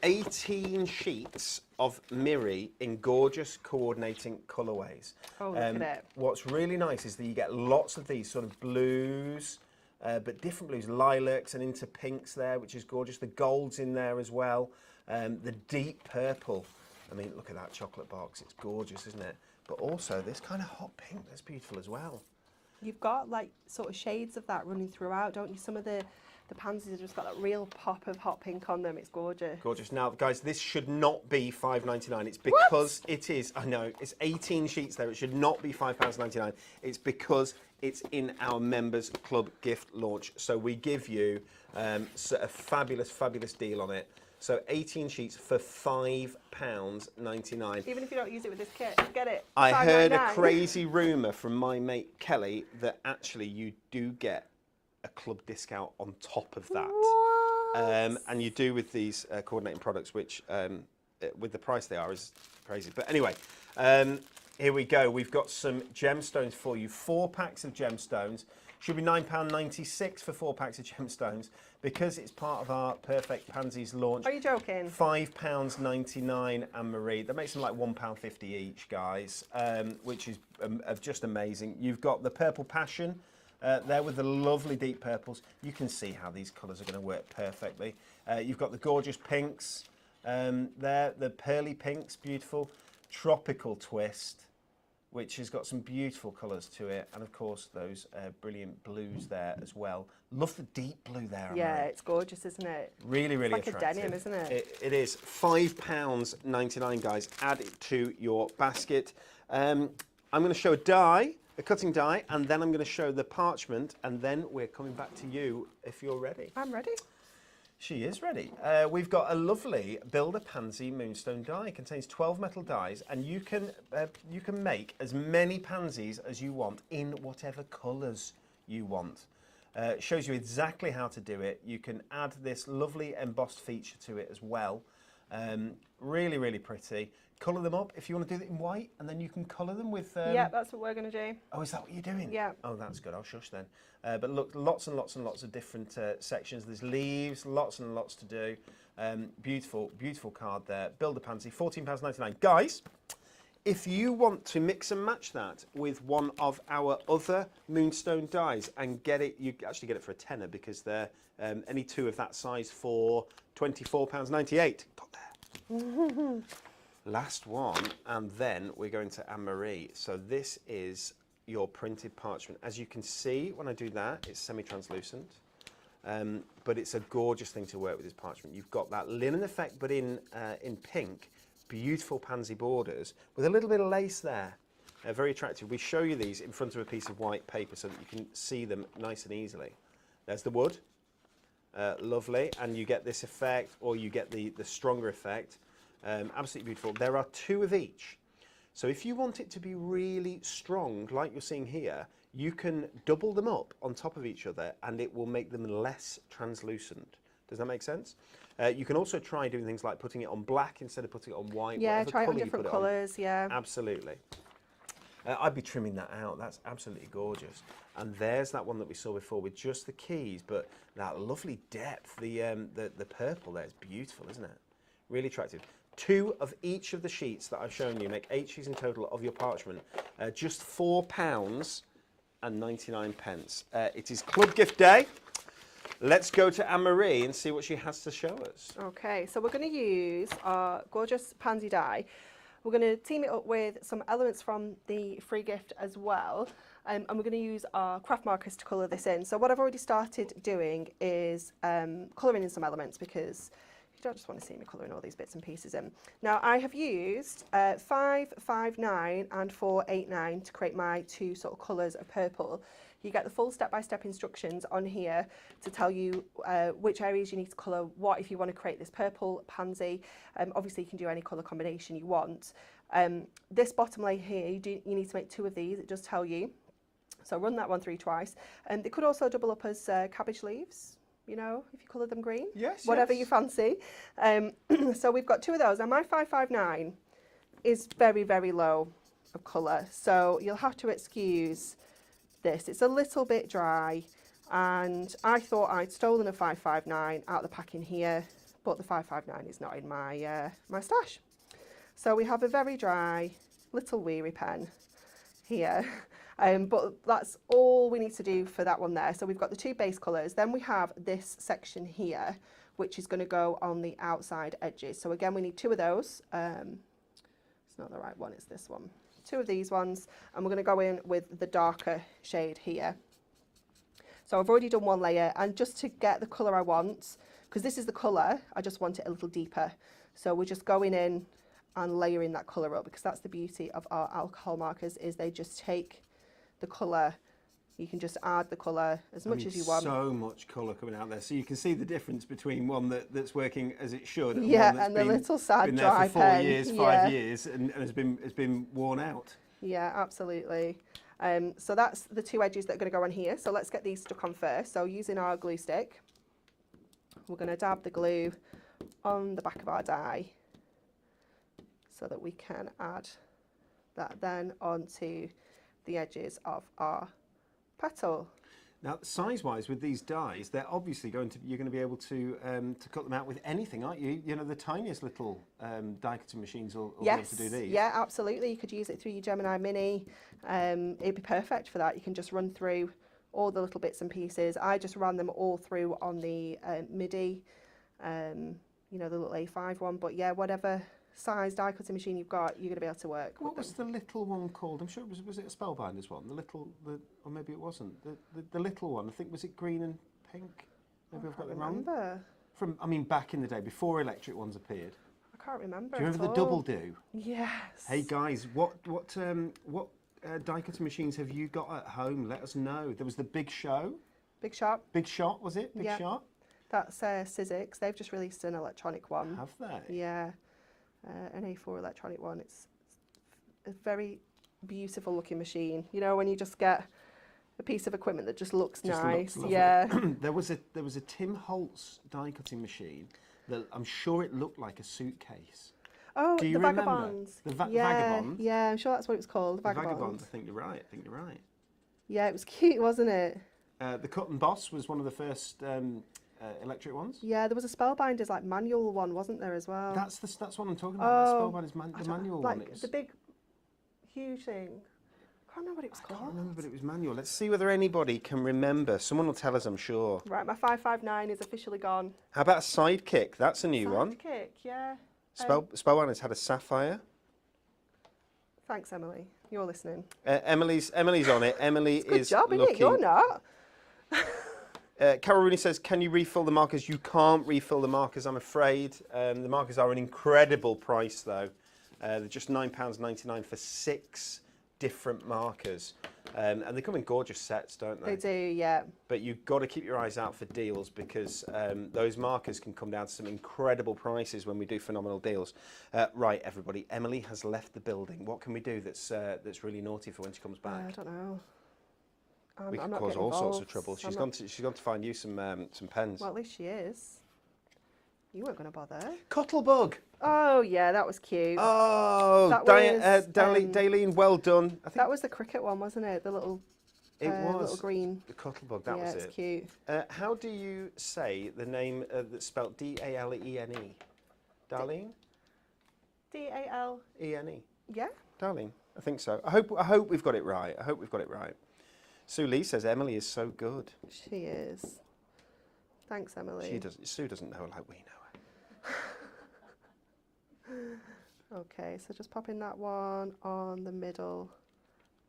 18 sheets of Miri in gorgeous coordinating colourways. Oh, look at it. What's really nice is that you get lots of these sort of blues, but different blues, lilacs and into pinks there, which is gorgeous. The gold's in there as well. The deep purple. I mean, look at that chocolate box. It's gorgeous, isn't it? But also this kind of hot pink that's beautiful as well. You've got like sort of shades of that running throughout, don't you? Some of the pansies have just got that real pop of hot pink on them. It's gorgeous. Gorgeous. Now, guys, this should not be £5.99. It's because it is. I know it's 18 sheets there. It should not be £5.99. It's because it's in our members club gift launch. So we give you a fabulous, fabulous deal on it. So 18 sheets for £5.99. Even if you don't use it with this kit, get it. I heard a $5.99. crazy rumour from my mate Kelly that actually you do get a club discount on top of that. What? And you do with these coordinating products, which with the price they are is crazy. But anyway, here we go. We've got some gemstones for you. 4 packs of gemstones. Should be £9.96 for 4 packs of gemstones because it's part of our Perfect Pansies launch. Are you joking? £5.99, Anne-Marie. That makes them like £1.50 each, guys, which is just amazing. You've got the Purple Passion there with the lovely deep purples. You can see how these colours are going to work perfectly. You've got the gorgeous pinks there, the pearly pinks, beautiful. Tropical Twist, which has got some beautiful colours to it, and of course those brilliant blues there as well. Love the deep blue there, Anne-Marie. Yeah, it's gorgeous, isn't it? Really, really It's like attractive. a denim, isn't it? It is. £5.99, guys. Add it to your basket. I'm going to show a die, a cutting die, and then I'm going to show the parchment, and then we're coming back to you if you're ready. I'm ready. She is ready. We've got a lovely Build-a-pansy moonstone die. It contains 12 metal dies, and you can make as many pansies as you want in whatever colours you want. It shows you exactly how to do it. You can add this lovely embossed feature to it as well. Really, really pretty. Colour them up if you want to do it in white, and then you can colour them with... Yeah, that's what we're going to do. Oh, is that what you're doing? Yeah. Oh, that's good. I'll shush then. But look, lots and lots and lots of different sections. There's leaves, lots and lots to do. Beautiful, beautiful card there. Build-a-pansy, £14.99. Guys, if you want to mix and match that with one of our other moonstone dies and get it, you actually get it for a tenner because they're any two of that size for £24.98. Got there. Last one, and then we're going to Anne-Marie. So this is your printed parchment. As you can see, when I do that, it's semi-translucent, but it's a gorgeous thing to work with, this parchment. You've got that linen effect, but in pink, beautiful pansy borders with a little bit of lace there. Very attractive. We show you these in front of a piece of white paper so that you can see them nice and easily. There's the wood, lovely, and you get this effect, or you get the stronger effect. Absolutely beautiful. There are 2 of each. So if you want it to be really strong, like you're seeing here, you can double them up on top of each other and it will make them less translucent. Does that make sense? You can also try doing things like putting it on black instead of putting it on white. Yeah, whatever try it on colour you different put it on. colours, yeah. Absolutely. I'd be trimming that out. That's absolutely gorgeous. And there's that one that we saw before with just the keys, but that lovely depth. The purple there is beautiful, isn't it? Really attractive. 2 of each of the sheets that I've shown you make 8 sheets in total of your parchment. Just £4.99. It is Club Gift Day. Let's go to Anne-Marie and see what she has to show us. Okay, so we're going to use our gorgeous pansy die, We're going to team it up with some elements from the free gift as well. And we're going to use our craft markers to colour this in. So what I've already started doing is colouring in some elements, because you don't just want to see me colouring all these bits and pieces in. Now I have used 559 and 489 to create my two sort of colours of purple. You get the full step-by-step instructions on here to tell you which areas you need to colour what if you want to create this purple pansy. Obviously you can do any colour combination you want. This bottom layer here, you need to make 2 of these, it does tell you. So run that one through twice. They could also double up as cabbage leaves, you know, if you colour them green. Yes, whatever yes. you fancy. So we've got 2 of those. Now my 559 is very, very low of colour. So you'll have to excuse this. It's a little bit dry. And I thought I'd stolen a 559 out of the pack in here, but the 559 is not in my, my stash. So we have a very dry little weary pen here. But that's all we need to do for that one there. So we've got the 2 base colours. Then we have this section here, which is going to go on the outside edges. So again, we need 2 of those. It's not the right one, it's this one. 2 of these ones. And we're going to go in with the darker shade here. So I've already done 1 layer. And just to get the colour I want, because this is the colour, I just want it a little deeper. So we're just going in and layering that colour up, because that's the beauty of our alcohol markers, is they just take the colour. You can just add the colour as much as you want. So much colour coming out there, so you can see the difference between one that's working as it should, and Yeah, one that's and the little sad been dry there for 4 pen. years, Yeah. 5 years, and has been worn out. Yeah, absolutely. So that's the 2 edges that are going to go on here. So let's get these stuck on first. So using our glue stick, we're going to dab the glue on the back of our die so that we can add that then onto the edges of our petal. Now, size-wise, with these dies, they're obviously you're going to be able to cut them out with anything, aren't you? You know, the tiniest little die cutting machines will be able to do these. Yeah, absolutely. You could use it through your Gemini Mini. It'd be perfect for that. You can just run through all the little bits and pieces. I just ran them all through on the MIDI, you know, the little A5 one. But yeah, whatever size die cutting machine you've got, you're going to be able to work What with was them. the little one called? I'm sure was it a Spellbinders one? Or maybe it wasn't. The little one, I think, was it green and pink? Maybe I've got it wrong. Remember. Back in the day, before electric ones appeared. I can't remember. Do you remember at the all. double do? Yes. Hey guys, what die cutting machines have you got at home? Let us know. There was the Big Show. Big Shot. Big Shot, was it? Big Yeah. Shot? That's Sizzix. They've just released an electronic one. Have they? Yeah. An A4 electronic one. It's a very beautiful looking machine. You know, when you just get a piece of equipment that just looks Just nice. looks lovely. Yeah. there was a Tim Holtz die cutting machine that I'm sure it looked like a suitcase. Oh, Do you the remember? Vagabonds. The yeah, Vagabond? Yeah, I'm sure that's what it was called. The The Vagabonds. Vagabond, I think you're right. Yeah, it was cute, wasn't it? The Cut and Boss was one of the first electric ones. Yeah, there was a Spellbinders like manual one, wasn't there as well? That's what I'm talking about. Oh, The Spellbinders I the don't- manual like one. It was, the big, huge thing. I can't remember what it was I called. can't remember, but it was manual. Let's see whether anybody can remember. Someone will tell us, I'm sure. Right, my 559 is officially gone. How about a Sidekick? That's a new one. Sidekick, yeah. Spellbinders had a Sapphire. Thanks, Emily. You're listening. Emily's on it. Emily Good is job, looking. innit? You're not. Carol Rooney says, can you refill the markers? You can't refill the markers, I'm afraid. The markers are an incredible price, though. They're just £9.99 for 6 different markers. And they come in gorgeous sets, don't they? They do, yeah. But you've got to keep your eyes out for deals, because those markers can come down to some incredible prices when we do phenomenal deals. Right, everybody, Emily has left the building. What can we do that's really naughty for when she comes back? I don't know. We I'm could not cause getting all sorts of involved. trouble. She's I'm gone to find you some pens. Well, at least she is. You weren't going to bother. Cottlebug. Oh, yeah, that was cute. Oh, That was, Daleen, well done. I think That was the cricket one, wasn't it? The little, it was little green. the Cottlebug. That yeah, was it's it. cute. How do you say the name that's spelled D-A-L-E-N-E? Darlene? D-A-L. E-N-E. Yeah. Darlene. I think so. I hope we've got it right. Sue Lee says Emily is so good. She is. Thanks, Emily. Sue doesn't know her like we know her. Okay, so just popping that one on the middle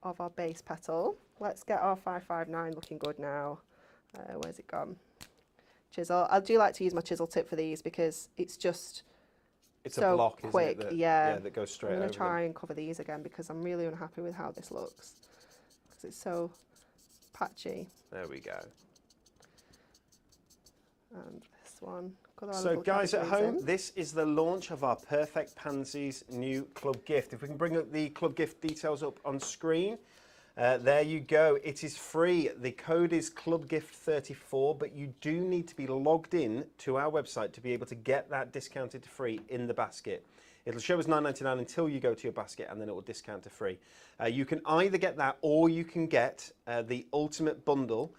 of our base petal. Let's get our 559 looking good now. Where's it gone? Chisel. I do like to use my chisel tip for these because it's just It's so a block, quick. isn't it? Yeah. That goes straight I'm over going to try them. and cover these again because I'm really unhappy with how this looks because it's so patchy. There we go. And this one. Got our So little guys at categories home, in. this is the launch of our Perfect Pansies new club gift. If we can bring up the club gift details up on screen. There you go. It is free. The code is clubgift34, but you do need to be logged in to our website to be able to get that discounted to free in the basket. It'll show us $9.99 until you go to your basket, and then it will discount to free. You can either get that or you can get the Ultimate Bundle,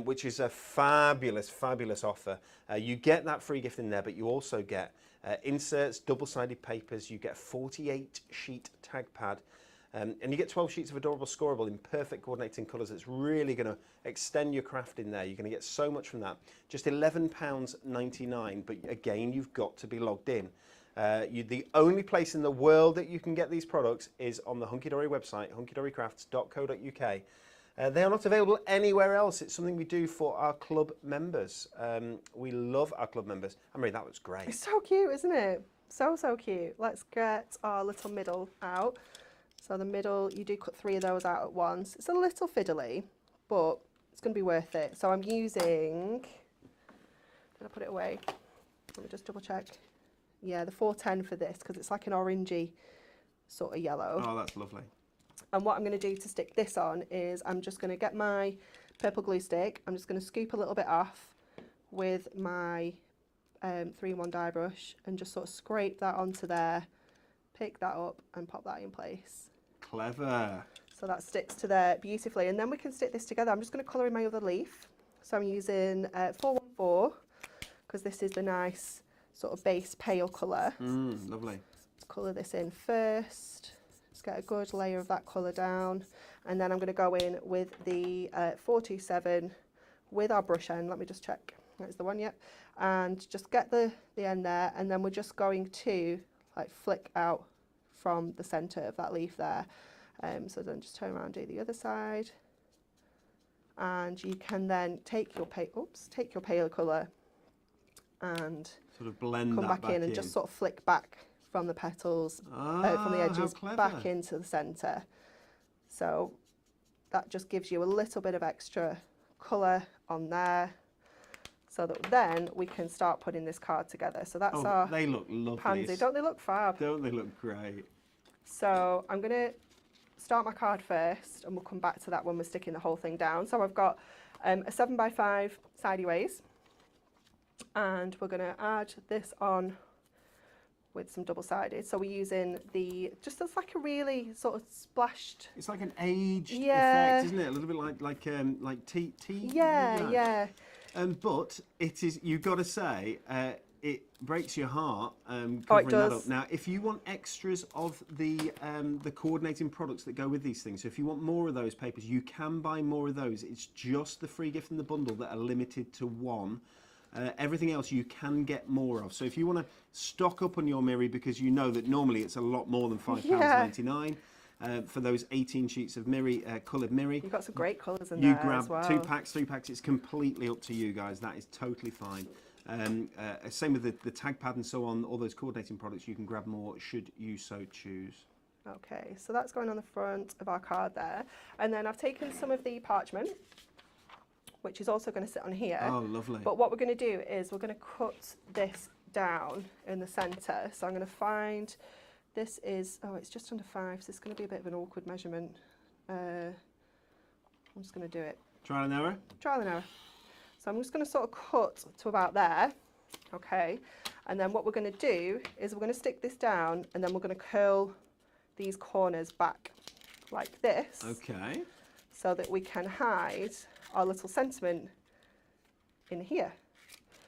which is a fabulous, fabulous offer. You get that free gift in there, but you also get inserts, double-sided papers, you get a 48-sheet tag pad, and you get 12 sheets of adorable scoreable in perfect coordinating colours. It's really going to extend your craft in there. You're going to get so much from that. Just £11.99, but again, you've got to be logged in. The only place in the world that you can get these products is on the Hunky Dory website, hunkydorycrafts.co.uk. They are not available anywhere else. It's something we do for our club members. We love our club members. Anne-Marie, that looks great. It's so cute, isn't it? So, so cute. Let's get our little middle out. So the middle, you do cut 3 of those out at once. It's a little fiddly, but it's going to be worth it. So I'm using, did I put it away? Let me just double check. Yeah, the 410 for this, because it's like an orangey sort of yellow. Oh, that's lovely. And what I'm going to do to stick this on is I'm just going to get my purple glue stick. I'm just going to scoop a little bit off with my 3-in-1 dye brush and just sort of scrape that onto there, pick that up and pop that in place. Clever. So that sticks to there beautifully. And then we can stick this together. I'm just going to colour in my other leaf. So I'm using 414 because this is the nice sort of base pale colour. Lovely. Let's colour this in first. Just get a good layer of that colour down. And then I'm going to go in with the 427 with our brush end. Let me just check. That's the one, yep. And just get the end there. And then we're just going to like flick out from the centre of that leaf there. So then just turn around and do the other side. And you can then take your pale colour and sort of blend come that back in and just sort of flick back from the petals, from the edges back into the centre. So that just gives you a little bit of extra colour on there, so that then we can start putting this card together. So that's our they look lovely. pansy. Don't they look fab? Don't they look great? So I'm going to start my card first, and we'll come back to that when we're sticking the whole thing down. So I've got a 7x5 sideways, and we're going to add this on with some double-sided. So we're using just as like a really sort of splashed. It's like an aged Yeah. effect, isn't it? A little bit like tea. Yeah, yeah. But it is. You've got to say, it breaks your heart covering Oh, it that does. up. Now, if you want extras of the coordinating products that go with these things, so if you want more of those papers, you can buy more of those. It's just the free gift in the bundle that are limited to one. Everything else you can get more of. So if you want to stock up on your Miri, because you know that normally it's a lot more than £5.99 for those 18 sheets of Miri, coloured Miri. You've got some great colours in You there grab as well. 2 packs, 3 packs. It's completely up to you guys. That is totally fine. Same with the tag pad and so on. All those coordinating products, you can grab more should you so choose. Okay, so that's going on the front of our card there. And then I've taken some of the parchment, which is also going to sit on here. Oh, lovely. But what we're going to do is we're going to cut this down in the centre. So I'm going to find, this is, it's just under 5, so it's going to be a bit of an awkward measurement. I'm just going to do it. Trial and error? Trial and error. So I'm just going to sort of cut to about there, okay? And then what we're going to do is we're going to stick this down, and then we're going to curl these corners back like this. Okay. So that we can hide our little sentiment in here.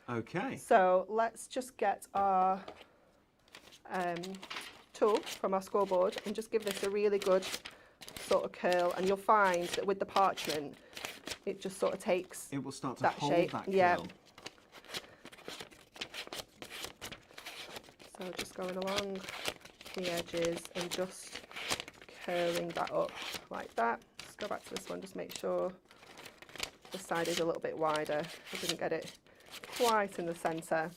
Okay. So let's just get our tool from our scoreboard and just give this a really good sort of curl, and you'll find that with the parchment it just sort of takes It will start to that hold shape. that curl. Yeah. So just going along the edges and just curling that up like that. Let's go back to this one, just make sure the side is a little bit wider. I didn't get it quite in the centre.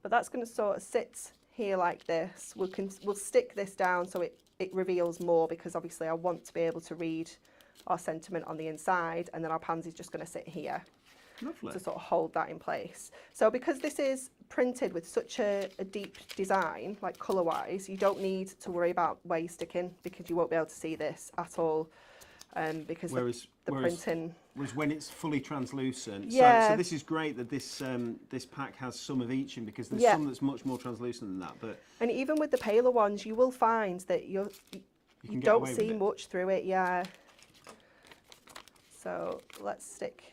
But that's going to sort of sit here like this. We'll stick this down so it reveals more, because obviously I want to be able to read our sentiment on the inside, and then our pansy's just going to sit here. Lovely. To sort of hold that in place. So because this is printed with such a deep design, like colour-wise, you don't need to worry about where you're sticking, because you won't be able to see this at all, because the printing... Whereas when it's fully translucent, Yeah. so this is great that this this pack has some of each in, because there's Yeah. some that's much more translucent than that. But And even with the paler ones, you will find that you can get don't away with see it. much through it, yeah. So let's stick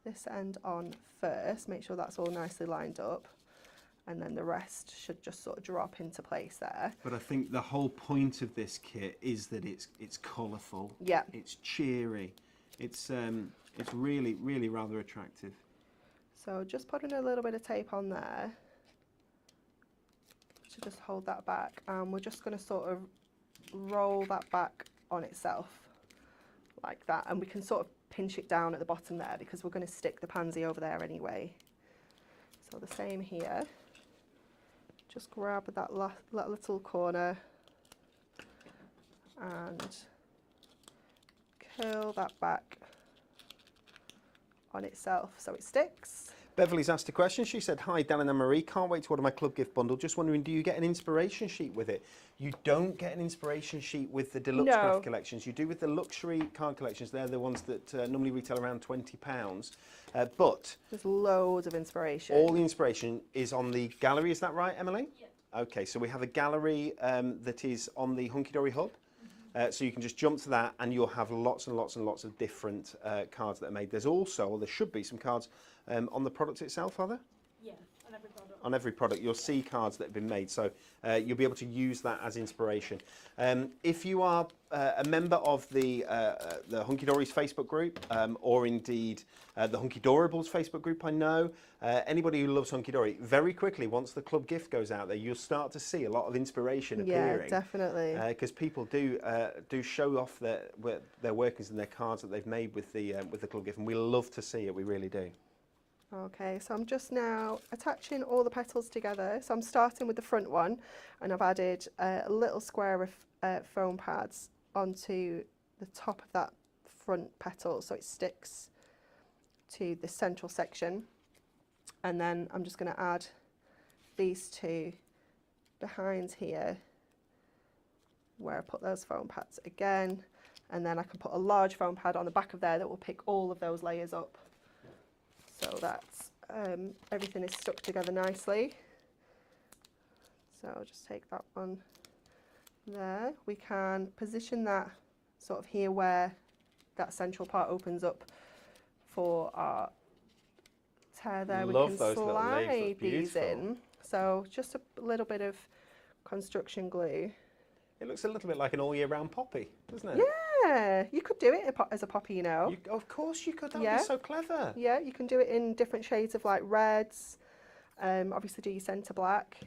this end on first, make sure that's all nicely lined up, and then the rest should just sort of drop into place there. But I think the whole point of this kit is that it's colourful, Yeah. it's cheery, it's really, really rather attractive. So just putting a little bit of tape on there to just hold that back, and we're just going to sort of roll that back on itself like that, and we can sort of pinch it down at the bottom there, because we're going to stick the pansy over there anyway. So the same here, just grab that little corner and curl that back on itself so it sticks. Beverly's asked a question. She said, "Hi, Dan and Anne-Marie. Can't wait to order my club gift bundle. Just wondering, do you get an inspiration sheet with it?" You don't get an inspiration sheet with the deluxe No. craft collections. You do with the luxury card collections. They're the ones that normally retail around £20. But There's loads of inspiration. all the inspiration is on the gallery. Is that right, Emily? Yeah. Okay, so we have a gallery that is on the Hunky Dory Hub. So you can just jump to that, and you'll have lots and lots and lots of different cards that are made. There's also, or there should be, some cards on the product itself, are there? Yeah, on every product. On every product, you'll see cards that have been made, so you'll be able to use that as inspiration. If you are a member of the Hunky Dory's Facebook group, or indeed the Hunky Dorables Facebook group, I know anybody who loves Hunky Dory, very quickly, once the club gift goes out there, you'll start to see a lot of inspiration appearing. Yeah, definitely. Because people do show off their workings and their cards that they've made with the club gift, and we love to see it. We really do. Okay, so I'm just now attaching all the petals together. So I'm starting with the front one, and I've added a little square of foam pads onto the top of that front petal so it sticks to the central section. And then I'm just going to add these two behind here where I put those foam pads again, and then I can put a large foam pad on the back of there that will pick all of those layers up. So that everything is stuck together nicely. So I'll just take that one there. We can position that sort of here where that central part opens up for our tear there. We Love can those little leaves, slide that's these beautiful. in. So just a little bit of construction glue. It looks a little bit like an all year round poppy, doesn't it? Yeah, you could do it as a poppy, you know. Of course you could. That would Yeah. be so clever. Yeah, you can do it in different shades of like reds. Obviously do your centre black.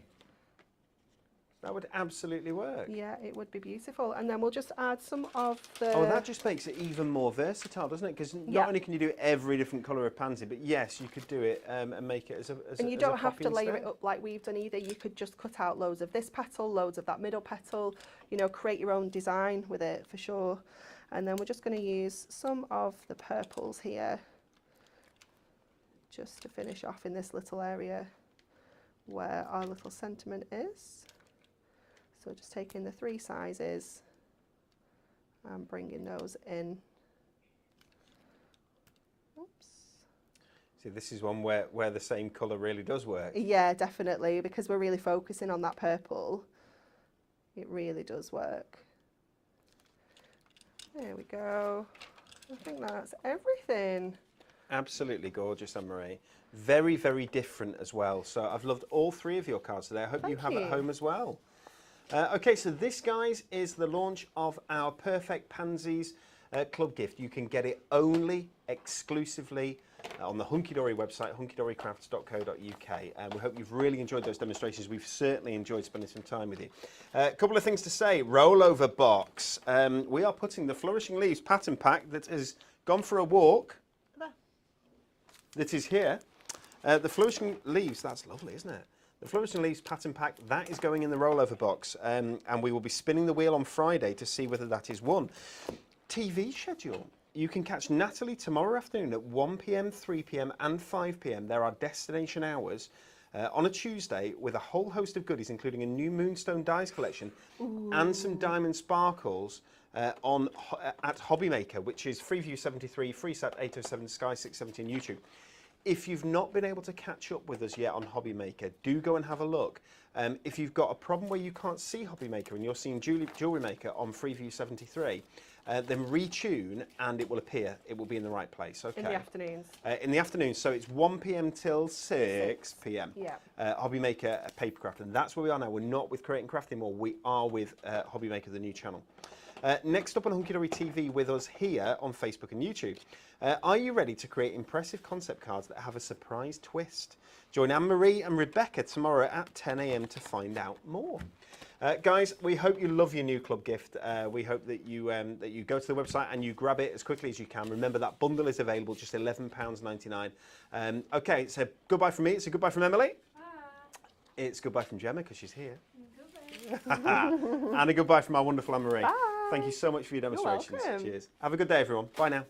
That would absolutely work. Yeah, it would be beautiful. And then we'll just add some of the... Oh, that just makes it even more versatile, doesn't it? Because Yeah. not only can you do every different colour of pansy, but yes, you could do it and make it as a And you as a don't have poppy to layer instead. it up like we've done either. You could just cut out loads of this petal, loads of that middle petal, you know, create your own design with it for sure. And then we're just going to use some of the purples here just to finish off in this little area where our little sentiment is. So just taking the 3 sizes and bringing those in. Oops. See, this is one where the same colour really does work. Yeah, definitely, because we're really focusing on that purple. It really does work. There we go. I think that's everything. Absolutely gorgeous, Anne-Marie. Very, very different as well. So I've loved all 3 of your cards today. I hope you Thank have you. at home as well. Okay, so this, guys, is the launch of our Perfect Pansies club gift. You can get it only exclusively on the Hunky Dory website, hunkydorycrafts.co.uk. We hope you've really enjoyed those demonstrations. We've certainly enjoyed spending some time with you. A couple of things to say. Rollover box. We are putting the Flourishing Leaves pattern pack that has gone for a walk, that is here. The Flourishing Leaves, that's lovely, isn't it? The Flourishing Leaves pattern pack, that is going in the rollover box, and we will be spinning the wheel on Friday to see whether that is won. TV schedule. You can catch Natalie tomorrow afternoon at 1 p.m, 3 p.m, and 5 p.m. There are destination hours on a Tuesday with a whole host of goodies, including a new Moonstone Dies collection and some diamond sparkles at Hobbymaker, which is Freeview 73, FreeSat 807, Sky 670 on YouTube. If you've not been able to catch up with us yet on Hobbymaker, do go and have a look. If you've got a problem where you can't see Hobbymaker and you're seeing Jewellery Maker on Freeview 73, then retune and it will appear. It will be in the right place. Okay. In the afternoons. In the afternoon, so it's 1 p.m. till 6 p.m. Yeah. Hobbymaker Papercraft, and that's where we are now. We're not with Create and Craft anymore. We are with Hobbymaker, the new channel. Next up on Hunky Dory TV with us here on Facebook and YouTube. Are you ready to create impressive concept cards that have a surprise twist? Join Anne-Marie and Rebecca tomorrow at 10 a.m. to find out more. Guys, we hope you love your new club gift. We hope that you go to the website and you grab it as quickly as you can. Remember, that bundle is available, just £11.99. Okay, so goodbye from me. It's a goodbye from Emily. Bye. It's goodbye from Gemma because she's here. Goodbye. And a goodbye from our wonderful Anne-Marie. Bye. Thank you so much for your demonstrations. welcome. Cheers. Have a good day, everyone. Bye now.